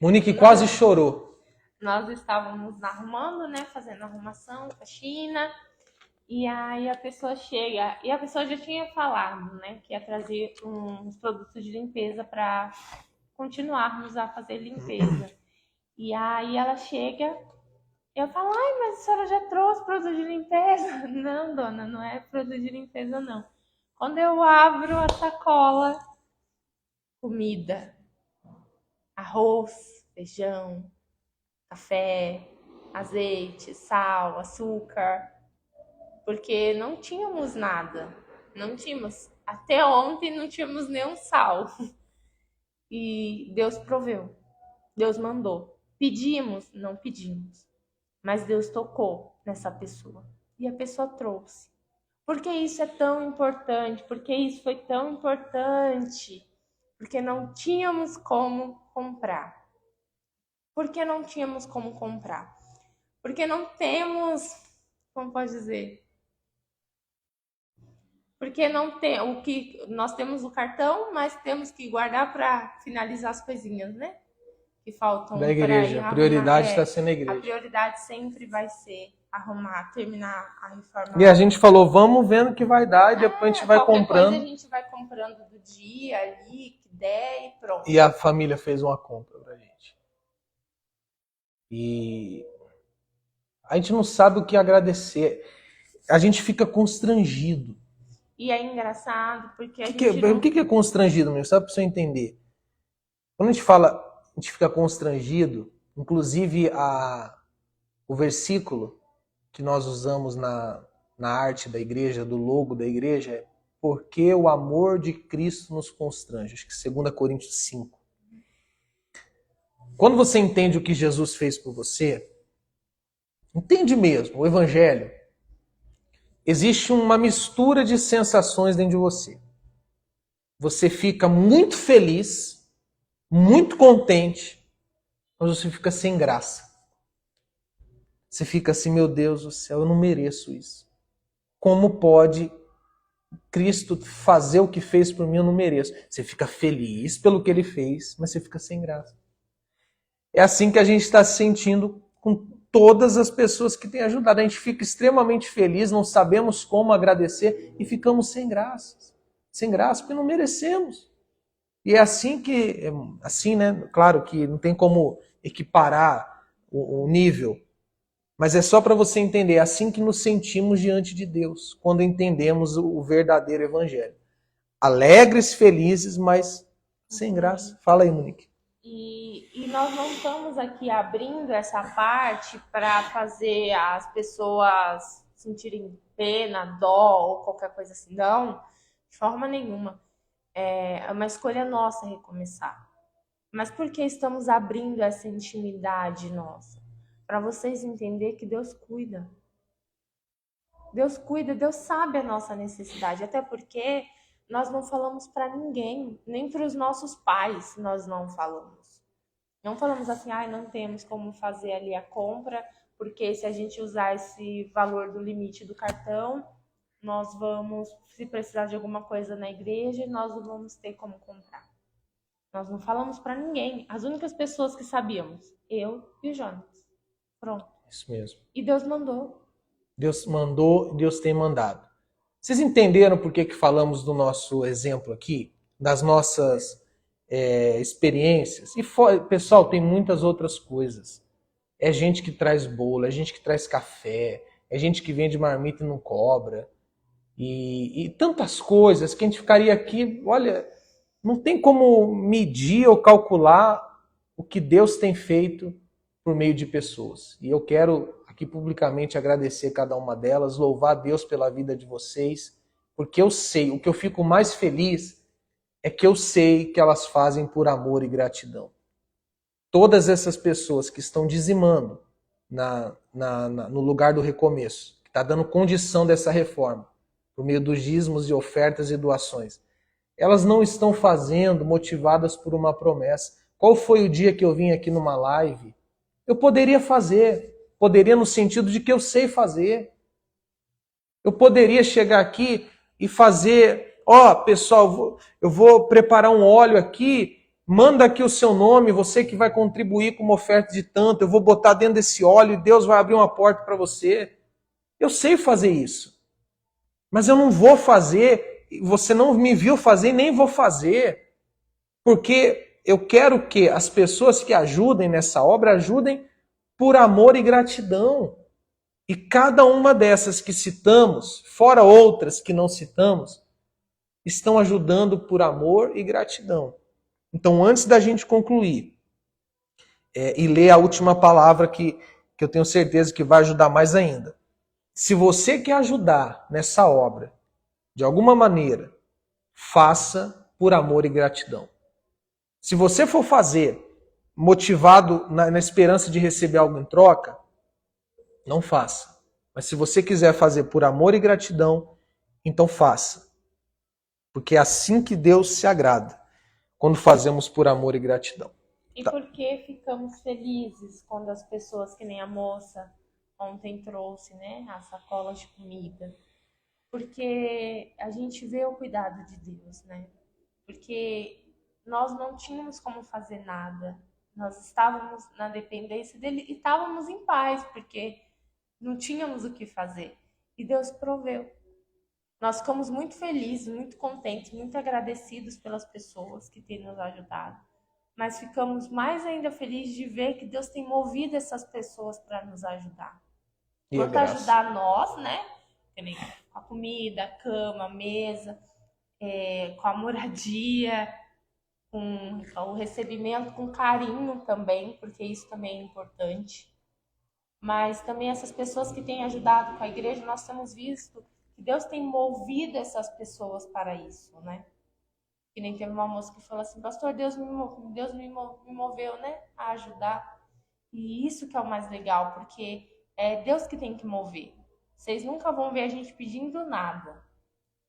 Monique quase chorou. Nós estávamos arrumando, né? Fazendo arrumação, faxina. E aí a pessoa chega. E a pessoa já tinha falado, né? Que ia trazer uns produtos de limpeza para continuarmos a fazer limpeza. E aí ela chega. Eu falo, ai, mas a senhora já trouxe produto de limpeza? Não, dona, não é produto de limpeza, não. Quando eu abro a sacola, comida, arroz, feijão, café, azeite, sal, açúcar, porque não tínhamos nada. Não tínhamos. Até ontem não tínhamos nenhum sal. E Deus proveu. Deus mandou. Pedimos? Não pedimos. Mas Deus tocou nessa pessoa. E a pessoa trouxe. Por que isso é tão importante? Por que isso foi tão importante? Porque não tínhamos como comprar. Por que não tínhamos como comprar? Porque não temos, como pode dizer? Porque não tem o que nós temos o cartão, mas temos que guardar para finalizar as coisinhas, né? Que faltam Da igreja. A prioridade está sendo a igreja. A prioridade sempre vai ser arrumar, terminar a reforma. E a gente falou, vamos vendo o que vai dar, e depois a gente vai comprando. Coisa a gente vai comprando do dia ali, que der e pronto. E a família fez uma compra pra gente. E a gente não sabe o que agradecer. A gente fica constrangido. E é engraçado, porque a gente O que é constrangido, meu? Sabe pra você entender? Quando a gente fala, a gente fica constrangido, inclusive o versículo que nós usamos na arte da igreja, do logo da igreja, é porque o amor de Cristo nos constrange. Acho que 2 Coríntios 5. Quando você entende o que Jesus fez por você, entende mesmo, o Evangelho, existe uma mistura de sensações dentro de você. Você fica muito feliz, muito contente, mas você fica sem graça. Você fica assim, meu Deus do céu, eu não mereço isso. Como pode Cristo fazer o que fez por mim, eu não mereço. Você fica feliz pelo que ele fez, mas você fica sem graça. É assim que a gente está se sentindo com todas as pessoas que têm ajudado. A gente fica extremamente feliz, não sabemos como agradecer e ficamos sem graça. Sem graça, porque não merecemos. E é assim né? Claro que não tem como equiparar o nível, mas é só para você entender, é assim que nos sentimos diante de Deus, quando entendemos o verdadeiro evangelho. Alegres, felizes, mas sem graça. Fala aí, Monique. E nós não estamos aqui abrindo essa parte para fazer as pessoas sentirem pena, dó ou qualquer coisa assim. Não, de forma nenhuma. É uma escolha nossa recomeçar. Mas por que estamos abrindo essa intimidade nossa? Para vocês entenderem que Deus cuida. Deus cuida, Deus sabe a nossa necessidade. Até porque nós não falamos para ninguém, nem para os nossos pais nós não falamos. Não falamos assim, não temos como fazer ali a compra, porque se a gente usar esse valor do limite do cartão, nós vamos, se precisar de alguma coisa na igreja, nós não vamos ter como comprar. Nós não falamos para ninguém. As únicas pessoas que sabíamos, eu e o Jonas. Pronto. Isso mesmo. E Deus mandou. Deus mandou, Deus tem mandado. Vocês entenderam por que falamos do nosso exemplo aqui? Das nossas experiências? E pessoal, tem muitas outras coisas. É gente que traz bolo, é gente que traz café, é gente que vende marmita e não cobra. E tantas coisas que a gente ficaria aqui, olha, não tem como medir ou calcular o que Deus tem feito por meio de pessoas. E eu quero aqui publicamente agradecer cada uma delas, louvar a Deus pela vida de vocês, porque eu sei, o que eu fico mais feliz é que eu sei que elas fazem por amor e gratidão. todas essas pessoas que estão dizimando no lugar do recomeço, que está dando condição dessa reforma, por meio dos dízimos e ofertas e doações, elas não estão fazendo motivadas por uma promessa. Qual foi o dia que eu vim aqui numa live? Eu poderia fazer, poderia no sentido de que eu sei fazer. Eu poderia chegar aqui e fazer, pessoal, eu vou preparar um óleo aqui, manda aqui o seu nome, você que vai contribuir com uma oferta de tanto, eu vou botar dentro desse óleo e Deus vai abrir uma porta para você. Eu sei fazer isso. Mas eu não vou fazer, você não me viu fazer, nem vou fazer. Porque eu quero que as pessoas que ajudem nessa obra ajudem por amor e gratidão. E cada uma dessas que citamos, fora outras que não citamos, estão ajudando por amor e gratidão. Então, antes da gente concluir e ler a última palavra que eu tenho certeza que vai ajudar mais ainda. Se você quer ajudar nessa obra, de alguma maneira, faça por amor e gratidão. Se você for fazer motivado na esperança de receber algo em troca, não faça. Mas se você quiser fazer por amor e gratidão, então faça. Porque é assim que Deus se agrada, quando fazemos por amor e gratidão. E por que ficamos felizes quando as pessoas, que nem a moça ontem trouxe, né, a sacola de comida? Porque a gente vê o cuidado de Deus, né? Porque nós não tínhamos como fazer nada. Nós estávamos na dependência dele e estávamos em paz, porque não tínhamos o que fazer. E Deus proveu. Nós ficamos muito felizes, muito contentes, muito agradecidos pelas pessoas que têm nos ajudado. Mas ficamos mais ainda felizes de ver que Deus tem movido essas pessoas para nos ajudar. Quanto ajudar nós, né? Com a comida, a cama, a mesa, com a moradia, com o recebimento, com carinho também, porque isso também é importante. Mas também essas pessoas que têm ajudado com a igreja, nós temos visto que Deus tem movido essas pessoas para isso, né? Que nem teve uma moça que falou assim, pastor, Deus me moveu, né, a ajudar. E isso que é o mais legal, porque é Deus que tem que mover. Vocês nunca vão ver a gente pedindo nada,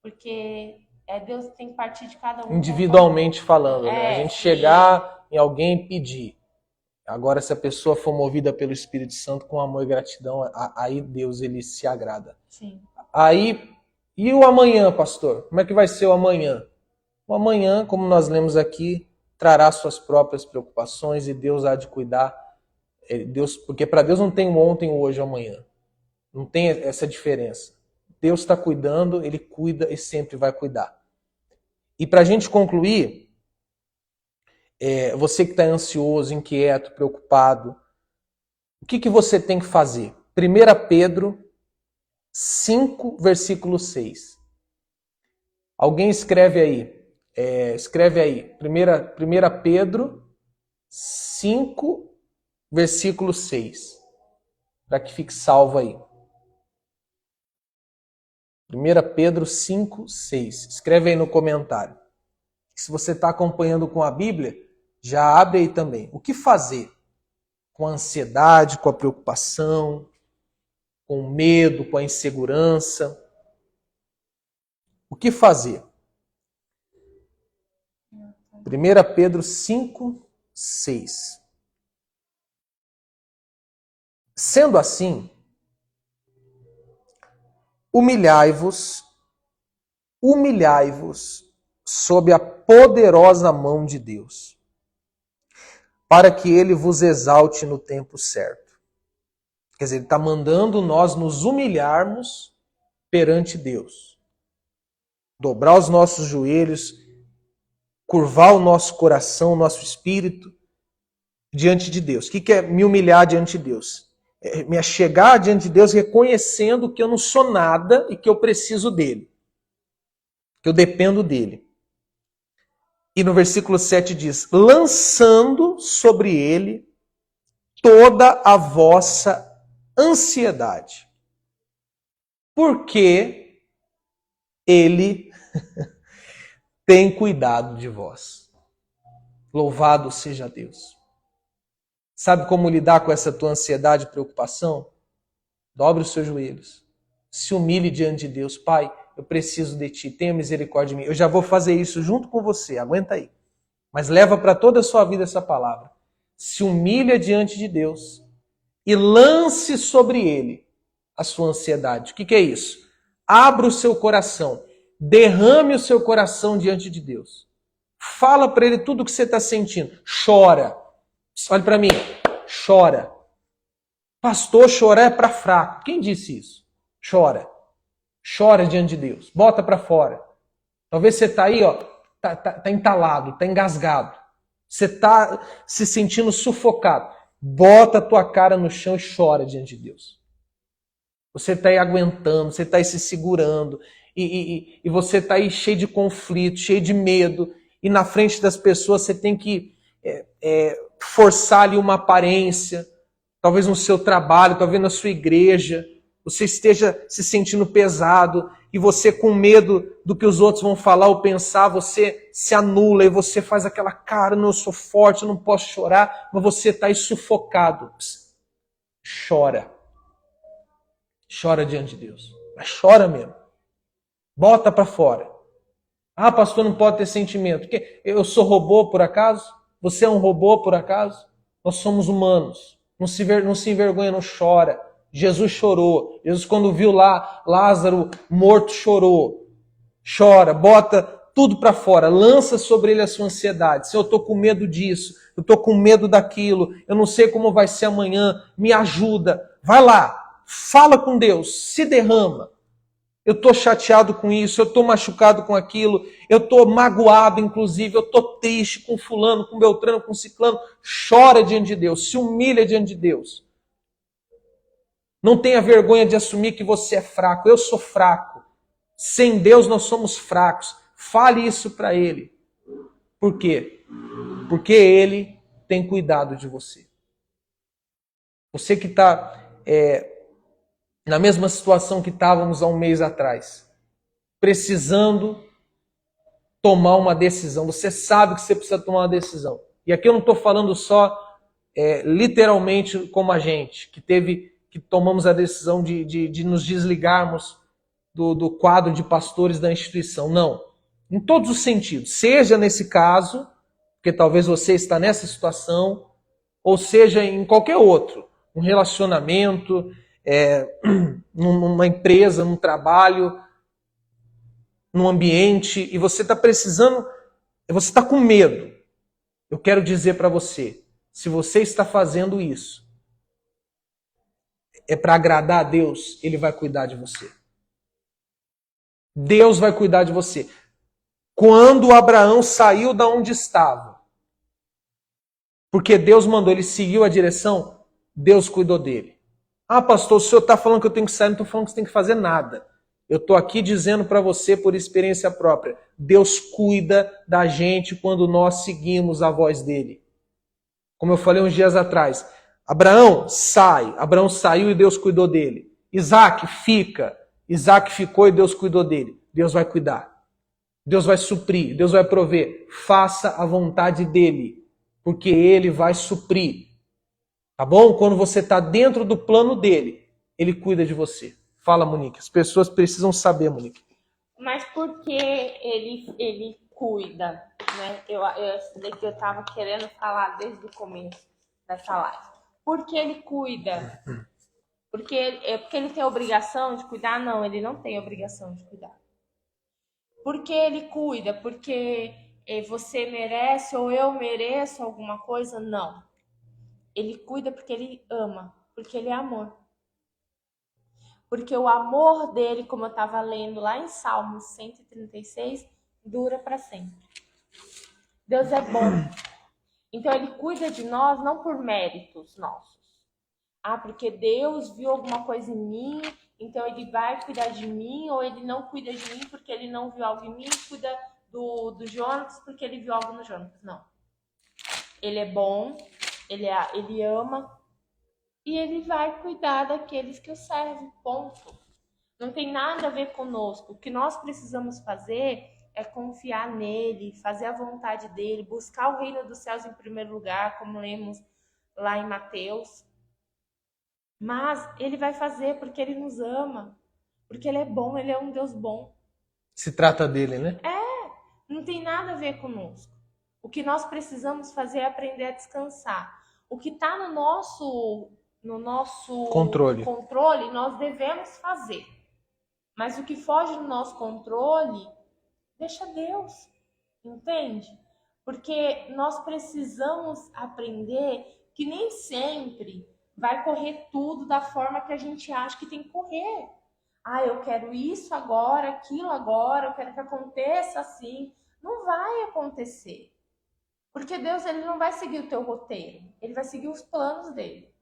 porque é Deus que tem que partir de cada um. Individualmente falando, né? A gente chegar em alguém e pedir. Agora, se a pessoa for movida pelo Espírito Santo com amor e gratidão, aí Deus ele se agrada. Sim. Aí, e o amanhã, pastor? Como é que vai ser o amanhã? O amanhã, como nós lemos aqui, trará suas próprias preocupações e Deus há de cuidar. Porque para Deus não tem o ontem, o hoje e o amanhã. Não tem essa diferença. Deus está cuidando, Ele cuida e sempre vai cuidar. E para a gente concluir, você que está ansioso, inquieto, preocupado, o que você tem que fazer? 1 Pedro 5, versículo 6. Alguém escreve aí. Escreve aí. 1 Pedro 5, versículo 6. Para que fique salvo aí. 1 Pedro 5, 6. Escreve aí no comentário. Se você está acompanhando com a Bíblia, já abre aí também. O que fazer com a ansiedade, com a preocupação, com o medo, com a insegurança? O que fazer? 1 Pedro 5, 6. Sendo assim, humilhai-vos sob a poderosa mão de Deus, para que Ele vos exalte no tempo certo. Quer dizer, Ele está mandando nós nos humilharmos perante Deus. Dobrar os nossos joelhos, curvar o nosso coração, o nosso espírito diante de Deus. O que é me humilhar diante de Deus? É me achegar diante de Deus reconhecendo que eu não sou nada e que eu preciso dele. Que eu dependo dele. E no versículo 7 diz, lançando sobre ele toda a vossa ansiedade. Porque ele tem cuidado de vós. Louvado seja Deus. Sabe como lidar com essa tua ansiedade e preocupação? Dobre os seus joelhos. Se humilhe diante de Deus. Pai, eu preciso de Ti. Tenha misericórdia de mim. Eu já vou fazer isso junto com você. Aguenta aí. Mas leva para toda a sua vida essa palavra. Se humilha diante de Deus e lance sobre Ele a sua ansiedade. O que é isso? Abra o seu coração. Derrame o seu coração diante de Deus. Fala para Ele tudo o que você está sentindo. Chora. Olha para mim. Chora. Pastor, chorar é para fraco. Quem disse isso? Chora. Chora diante de Deus. Bota para fora. Talvez você está aí, ó, tá entalado, tá engasgado. Você está se sentindo sufocado. Bota a tua cara no chão e chora diante de Deus. Você está aí aguentando, você está aí se segurando. E você está aí cheio de conflito, cheio de medo. E na frente das pessoas você tem que forçar ali uma aparência. Talvez no seu trabalho, talvez na sua igreja. Você esteja se sentindo pesado e você com medo do que os outros vão falar ou pensar, você se anula e você faz aquela cara, não, eu sou forte, eu não posso chorar, mas você está aí sufocado. Psst. Chora. Chora diante de Deus. Mas chora mesmo. Bota para fora. Ah, pastor, não pode ter sentimento. Porque eu sou robô por acaso? Você é um robô por acaso? Nós somos humanos. Não se envergonha, não chora. Jesus chorou. Jesus, quando viu lá Lázaro morto, chorou. Chora, bota tudo para fora. Lança sobre ele a sua ansiedade. Se eu estou com medo disso, eu estou com medo daquilo, eu não sei como vai ser amanhã, me ajuda. Vai lá, fala com Deus, se derrama. Eu estou chateado com isso, eu estou machucado com aquilo, eu estou magoado, inclusive, eu estou triste com fulano, com beltrano, com ciclano. Chora diante de Deus, se humilha diante de Deus. Não tenha vergonha de assumir que você é fraco. Eu sou fraco. Sem Deus nós somos fracos. Fale isso para Ele. Por quê? Porque Ele tem cuidado de você. Você que está na mesma situação que estávamos há um mês atrás, precisando tomar uma decisão. Você sabe que você precisa tomar uma decisão. E aqui eu não estou falando só literalmente como a gente, que tomamos a decisão de nos desligarmos do quadro de pastores da instituição. Não. Em todos os sentidos. Seja nesse caso, porque talvez você está nessa situação, ou seja em qualquer outro. Um relacionamento, numa empresa, num trabalho, num ambiente, e você está precisando, você está com medo. Eu quero dizer para você, se você está fazendo isso, é para agradar a Deus, Ele vai cuidar de você. Deus vai cuidar de você. Quando Abraão saiu da onde estava, porque Deus mandou, ele seguiu a direção, Deus cuidou dele. Ah, pastor, o senhor está falando que eu tenho que sair, não estou falando que você tem que fazer nada. Eu estou aqui dizendo para você por experiência própria, Deus cuida da gente quando nós seguimos a voz dele. Como eu falei uns dias atrás, Abraão saiu e Deus cuidou dele. Isaac fica, Isaac ficou e Deus cuidou dele. Deus vai cuidar. Deus vai suprir, Deus vai prover. Faça a vontade dele, porque ele vai suprir. Tá bom? Quando você está dentro do plano dele, ele cuida de você. Fala, Monique. As pessoas precisam saber, Monique. Mas por que ele cuida? Né? Isso daqui eu estava querendo falar desde o começo dessa live. Por que ele cuida? Porque ele tem obrigação de cuidar? Não, ele não tem obrigação de cuidar. Por que ele cuida? Porque você merece ou eu mereço alguma coisa? Não. Ele cuida porque ele ama, porque ele é amor. Porque o amor dele, como eu estava lendo lá em Salmos 136, dura para sempre. Deus é bom. Então ele cuida de nós não por méritos nossos. Ah, porque Deus viu alguma coisa em mim, então ele vai cuidar de mim, ou ele não cuida de mim porque ele não viu algo em mim, cuida do Jonas porque ele viu algo no Jonas. Não. Ele é bom, ele ama, e ele vai cuidar daqueles que o servem, ponto. Não tem nada a ver conosco. O que nós precisamos fazer é confiar nele, fazer a vontade dele, buscar o reino dos céus em primeiro lugar, como lemos lá em Mateus. Mas ele vai fazer porque ele nos ama, porque ele é bom, ele é um Deus bom. Se trata dele, né? Não tem nada a ver conosco. O que nós precisamos fazer é aprender a descansar. O que está no nosso Controle. nós devemos fazer. Mas o que foge do nosso controle, deixa Deus. Entende? Porque nós precisamos aprender que nem sempre vai correr tudo da forma que a gente acha que tem que correr. Ah, eu quero isso agora, aquilo agora, eu quero que aconteça assim. Não vai acontecer. Porque Deus, ele não vai seguir o teu roteiro. Ele vai seguir os planos dele.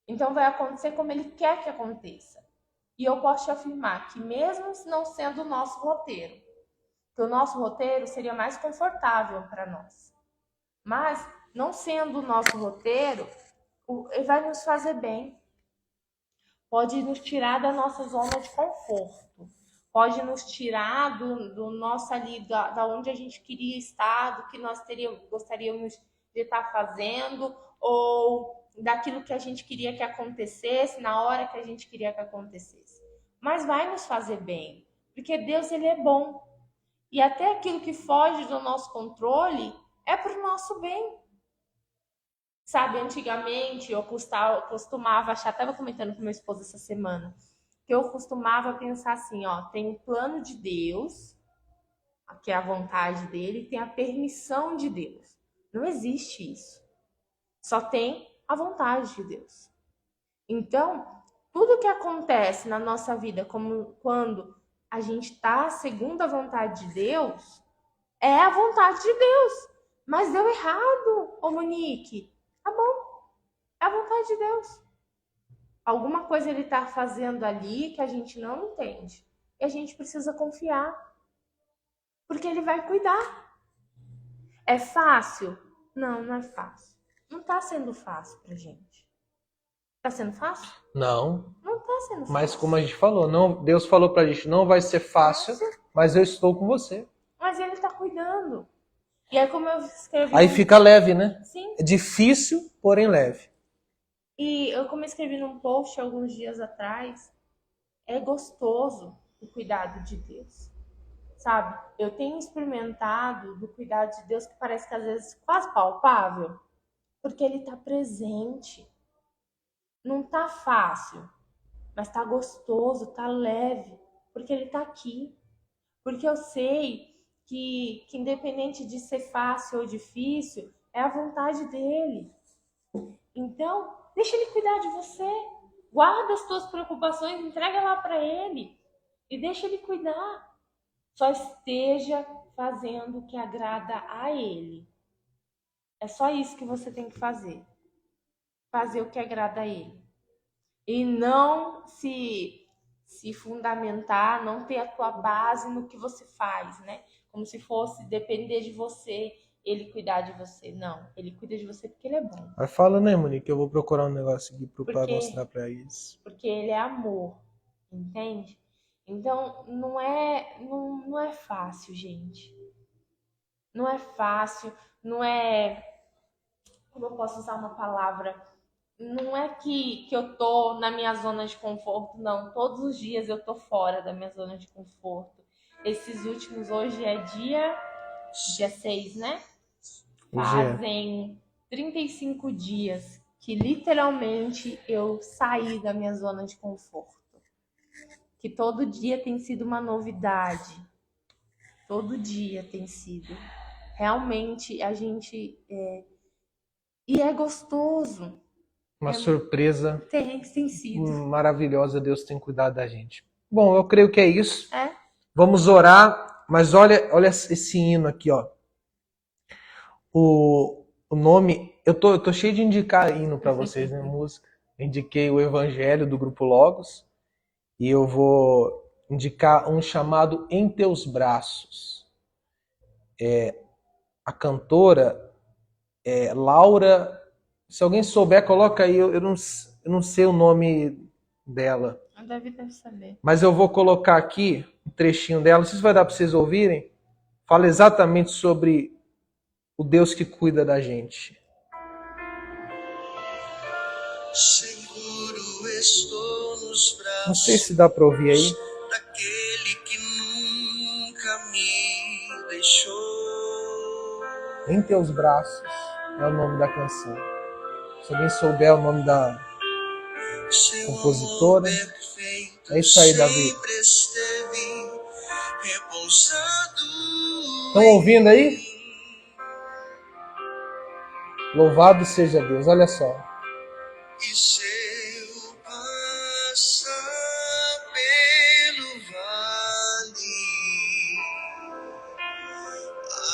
Então vai acontecer como ele quer que aconteça. E eu posso te afirmar que mesmo não sendo o nosso roteiro, que o nosso roteiro seria mais confortável para nós. Mas, não sendo o nosso roteiro, ele vai nos fazer bem. Pode nos tirar da nossa zona de conforto. Pode nos tirar do nosso ali, da onde a gente queria estar, do que nós gostaríamos de estar fazendo, ou daquilo que a gente queria que acontecesse, na hora que a gente queria que acontecesse. Mas vai nos fazer bem, porque Deus, ele é bom. E até aquilo que foge do nosso controle é para o nosso bem. Sabe, antigamente eu costumava achar, estava comentando com meu esposo essa semana, que eu costumava pensar assim, ó, tem o plano de Deus, que é a vontade dele, e tem a permissão de Deus. Não existe isso. Só tem a vontade de Deus. Então, tudo que acontece na nossa vida, como quando a gente está segundo a vontade de Deus, é a vontade de Deus. Mas deu errado, ô Monique. Tá bom, é a vontade de Deus. Alguma coisa ele está fazendo ali que a gente não entende. E a gente precisa confiar. Porque ele vai cuidar. É fácil? Não, não é fácil. Não está sendo fácil pra gente. Tá sendo fácil? Não. Não tá sendo fácil. Mas como a gente falou, não, Deus falou pra gente, não vai ser fácil, mas eu estou com você. Mas ele tá cuidando. E aí como eu escrevi... Aí fica leve, né? Sim. É difícil, porém leve. E eu como eu escrevi num post alguns dias atrás, é gostoso o cuidado de Deus. Sabe? Eu tenho experimentado do cuidado de Deus que parece que às vezes quase palpável. Porque ele tá presente. Não tá fácil, mas tá gostoso, tá leve, porque ele tá aqui. Porque eu sei que independente de ser fácil ou difícil, é a vontade dele. Então, deixa ele cuidar de você. Guarda as tuas preocupações, entrega lá para ele e deixa ele cuidar. Só esteja fazendo o que agrada a ele. É só isso que você tem que fazer. Fazer o que agrada a ele. E não se fundamentar, não ter a tua base no que você faz, né? Como se fosse depender de você, ele cuidar de você. Não, ele cuida de você porque ele é bom. Mas fala, né, Monique? Eu vou procurar um negócio aqui para mostrar para eles. Porque ele é amor, entende? Então, não é fácil, gente. Não é fácil, não é... Como eu posso usar uma palavra? Não é que eu tô na minha zona de conforto, não. Todos os dias eu tô fora da minha zona de conforto. Esses últimos, hoje é dia 6, né? Fazem 35 dias que literalmente eu saí da minha zona de conforto. Que todo dia tem sido uma novidade. Todo dia tem sido. Realmente a gente... E é gostoso. Uma surpresa tem sido maravilhosa. Deus tem cuidado da gente. Bom, eu creio que é isso. É. Vamos orar, mas olha esse hino aqui, ó. O nome, eu tô cheio de indicar hino para vocês, né, música. Indiquei o Evangelho do Grupo Logos e eu vou indicar um chamado Em Teus Braços. A cantora é Laura. Se alguém souber, coloca aí. Eu não sei o nome dela. Deve saber. Mas eu vou colocar aqui um trechinho dela. Não sei se vai dar para vocês ouvirem. Fala exatamente sobre o Deus que cuida da gente. Seguro estou nos braços. Não sei se dá para ouvir aí. Daquele que nunca me deixou. Em teus braços é o nome da canção. Se alguém souber o nome da compositora, é isso aí, Davi. Estão ouvindo aí? Louvado seja Deus, olha só. E se eu passar pelo vale,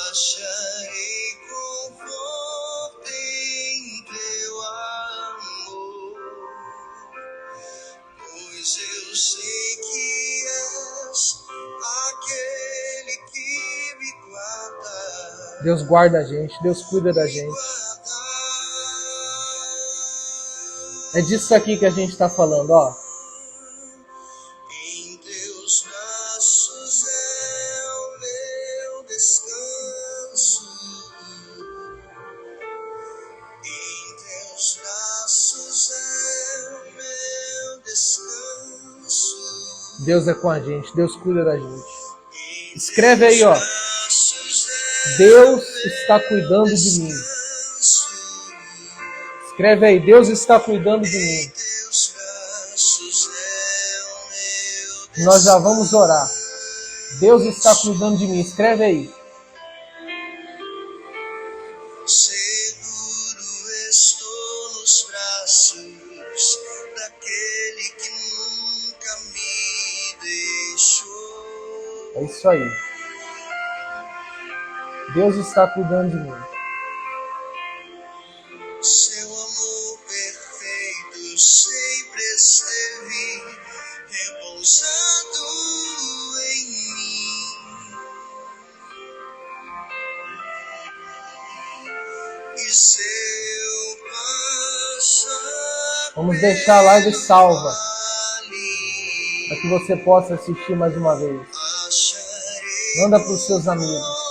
acharei conforto em teu amor, pois eu sei que és aquele que me guarda. Deus guarda a gente, Deus cuida da gente. É disso aqui que a gente está falando, ó. Em teus braços é o meu descanso. Em teus braços é o meu descanso. Deus é com a gente, Deus cuida da gente. Escreve aí, ó. Deus está cuidando de mim. Escreve aí, Deus está cuidando de mim. Nós já vamos orar. Deus está cuidando de mim. Escreve aí. Seguro estou nos braços daquele que nunca me deixou. É isso aí. Deus está cuidando de mim. Seu amor perfeito sempre esteve repousado em mim. E seu passar. Vamos deixar a live salva para que você possa assistir mais uma vez. Manda para os seus amigos.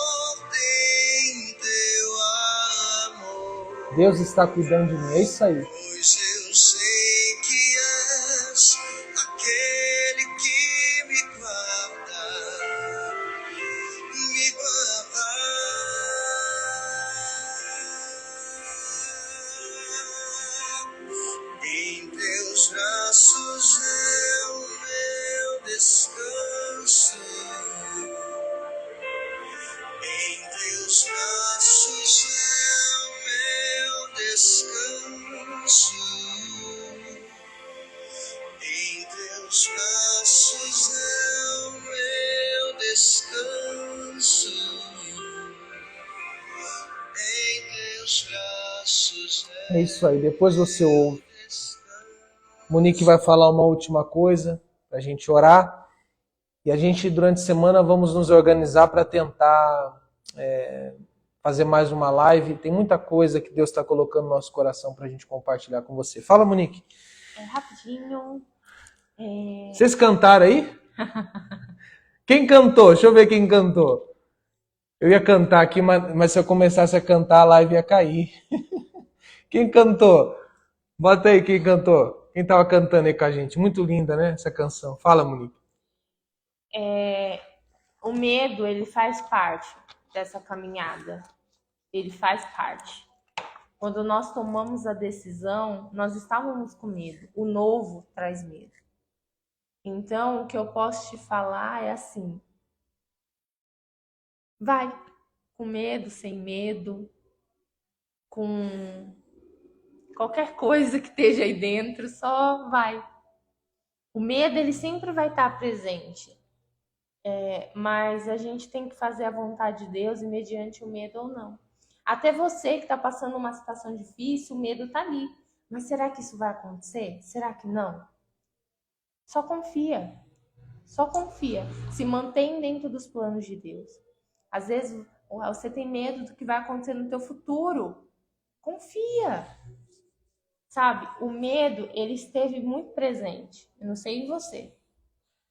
Deus está cuidando de mim, é isso aí. Pois eu sei que és aquele que me guarda, me guarda. Em teus braços é o meu descanso. Em teus braços é o meu descanso. Em teus braços é o meu descanso. Em teus braços é isso aí, depois você ouve. Monique vai falar uma última coisa para a gente orar. E a gente, durante a semana, vamos nos organizar para tentar fazer mais uma live. Tem muita coisa que Deus está colocando no nosso coração para a gente compartilhar com você. Fala, Monique. Rapidinho. Vocês cantaram aí? Quem cantou? Deixa eu ver quem cantou. Eu ia cantar aqui, mas se eu começasse a cantar, a live ia cair. Quem cantou? Bota aí quem cantou. Quem estava cantando aí com a gente. Muito linda, né, essa canção. Fala, Monique. O medo, ele faz parte dessa caminhada. Ele faz parte. Quando nós tomamos a decisão, nós estávamos com medo. O novo traz medo. Então, o que eu posso te falar é assim: vai, com medo, sem medo, com qualquer coisa que esteja aí dentro, só vai. O medo, ele sempre vai estar presente. Mas a gente tem que fazer a vontade de Deus e mediante o medo ou não. Até você que está passando uma situação difícil, o medo está ali. Mas será que isso vai acontecer? Será que não? Só confia. Só confia. Se mantém dentro dos planos de Deus. Às vezes você tem medo do que vai acontecer no teu futuro. Confia. Sabe, o medo, ele esteve muito presente. Eu não sei em você,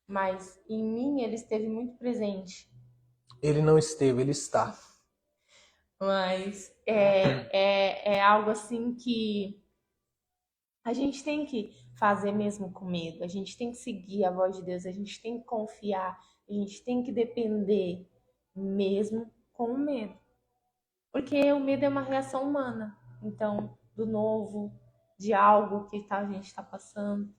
mas em mim ele esteve muito presente. Ele não esteve, ele está. Mas é algo assim que A gente tem que fazer mesmo com medo, a gente tem que seguir a voz de Deus, a gente tem que confiar, a gente tem que depender mesmo com o medo. Porque o medo é uma reação humana, então, do novo, de algo que a gente está passando.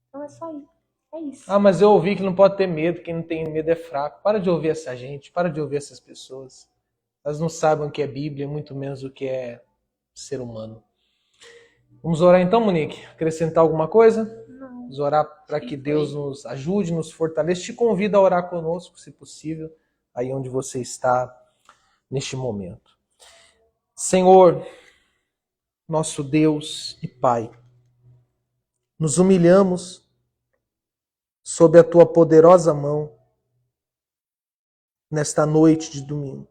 Então é só isso. É isso. Ah, mas eu ouvi que não pode ter medo, quem não tem medo é fraco. Para de ouvir essa gente, para de ouvir essas pessoas. Elas não sabem o que é Bíblia, muito menos o que é ser humano. Vamos orar então, Monique? Acrescentar alguma coisa? Não. Vamos orar para que Deus nos ajude, nos fortaleça. Te convido a orar conosco, se possível, aí onde você está neste momento. Senhor, nosso Deus e Pai, nos humilhamos sob a Tua poderosa mão nesta noite de domingo,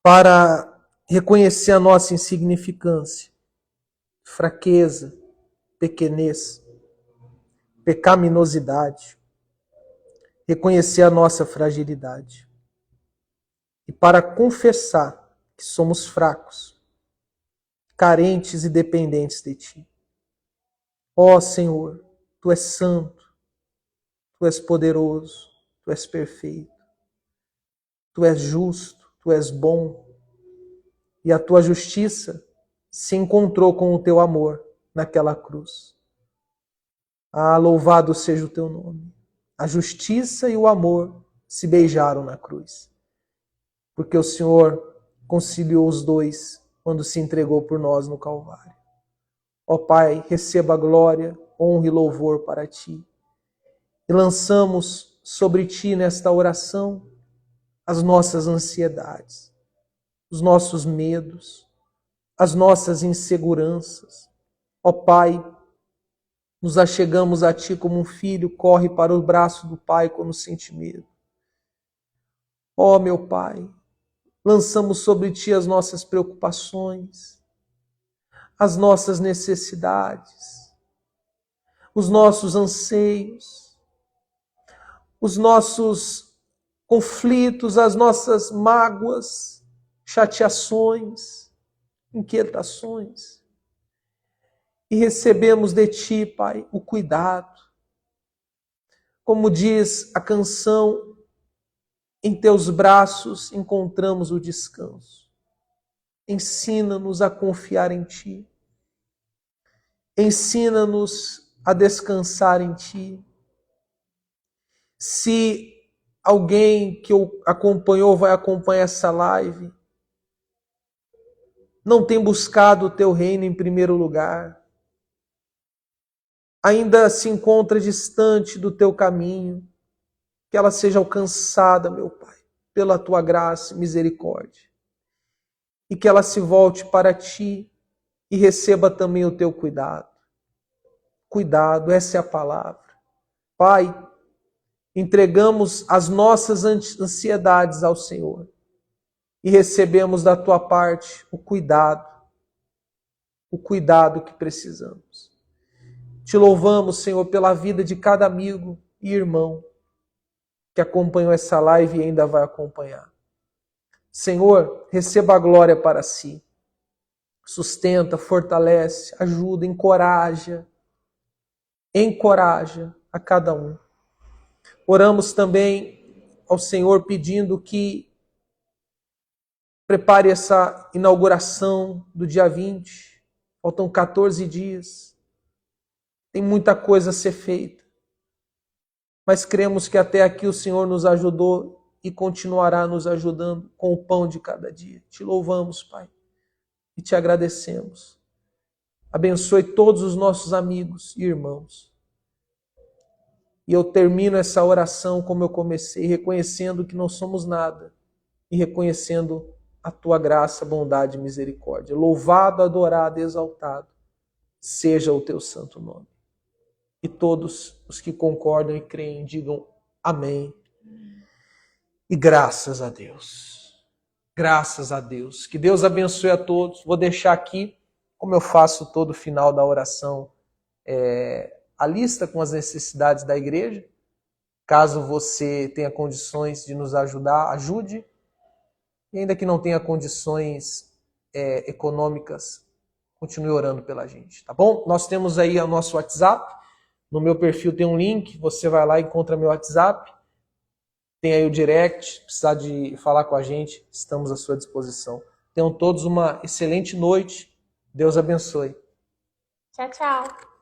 para reconhecer a nossa insignificância, fraqueza, pequenez, pecaminosidade, reconhecer a nossa fragilidade e para confessar que somos fracos, carentes e dependentes de Ti. Ó Senhor, Tu és santo, Tu és poderoso, Tu és perfeito, Tu és justo, Tu és bom, e a Tua justiça se encontrou com o Teu amor naquela cruz. Ah, louvado seja o Teu nome. A justiça e o amor se beijaram na cruz, porque o Senhor conciliou os dois quando se entregou por nós no Calvário. Ó Pai, receba a glória, honra e louvor para Ti. E lançamos sobre Ti nesta oração as nossas ansiedades, os nossos medos, as nossas inseguranças. Ó Pai, nos achegamos a Ti como um filho corre para o braço do Pai quando sente medo. Ó meu Pai, lançamos sobre Ti as nossas preocupações, as nossas necessidades, os nossos anseios, os nossos conflitos, as nossas mágoas, chateações, inquietações. E recebemos de Ti, Pai, o cuidado. Como diz a canção, em Teus braços encontramos o descanso. Ensina-nos a confiar em Ti. Ensina-nos a descansar em Ti. Se alguém que acompanhou vai acompanhar essa live, não tem buscado o Teu reino em primeiro lugar, ainda se encontra distante do Teu caminho, que ela seja alcançada, meu Pai, pela Tua graça e misericórdia. E que ela se volte para Ti e receba também o Teu cuidado. Cuidado, essa é a palavra. Pai, entregamos as nossas ansiedades ao Senhor e recebemos da Tua parte o cuidado que precisamos. Te louvamos, Senhor, pela vida de cada amigo e irmão que acompanhou essa live e ainda vai acompanhar. Senhor, receba a glória para si. Sustenta, fortalece, ajuda, encoraja a cada um. Oramos também ao Senhor pedindo que prepare essa inauguração do dia 20. Faltam 14 dias. Tem muita coisa a ser feita. Mas cremos que até aqui o Senhor nos ajudou e continuará nos ajudando com o pão de cada dia. Te louvamos, Pai, e te agradecemos. Abençoe todos os nossos amigos e irmãos. E eu termino essa oração como eu comecei, reconhecendo que não somos nada e reconhecendo a Tua graça, bondade e misericórdia. Louvado, adorado e exaltado seja o Teu santo nome. E todos os que concordam e creem digam amém. E graças a Deus. Graças a Deus. Que Deus abençoe a todos. Vou deixar aqui, como eu faço todo final da oração, a lista com as necessidades da igreja. Caso você tenha condições de nos ajudar, ajude. E ainda que não tenha condições econômicas, continue orando pela gente, tá bom? Nós temos aí o nosso WhatsApp. No meu perfil tem um link, você vai lá e encontra meu WhatsApp. Tem aí o direct, precisar de falar com a gente, estamos à sua disposição. Tenham todos uma excelente noite. Deus abençoe. Tchau, tchau.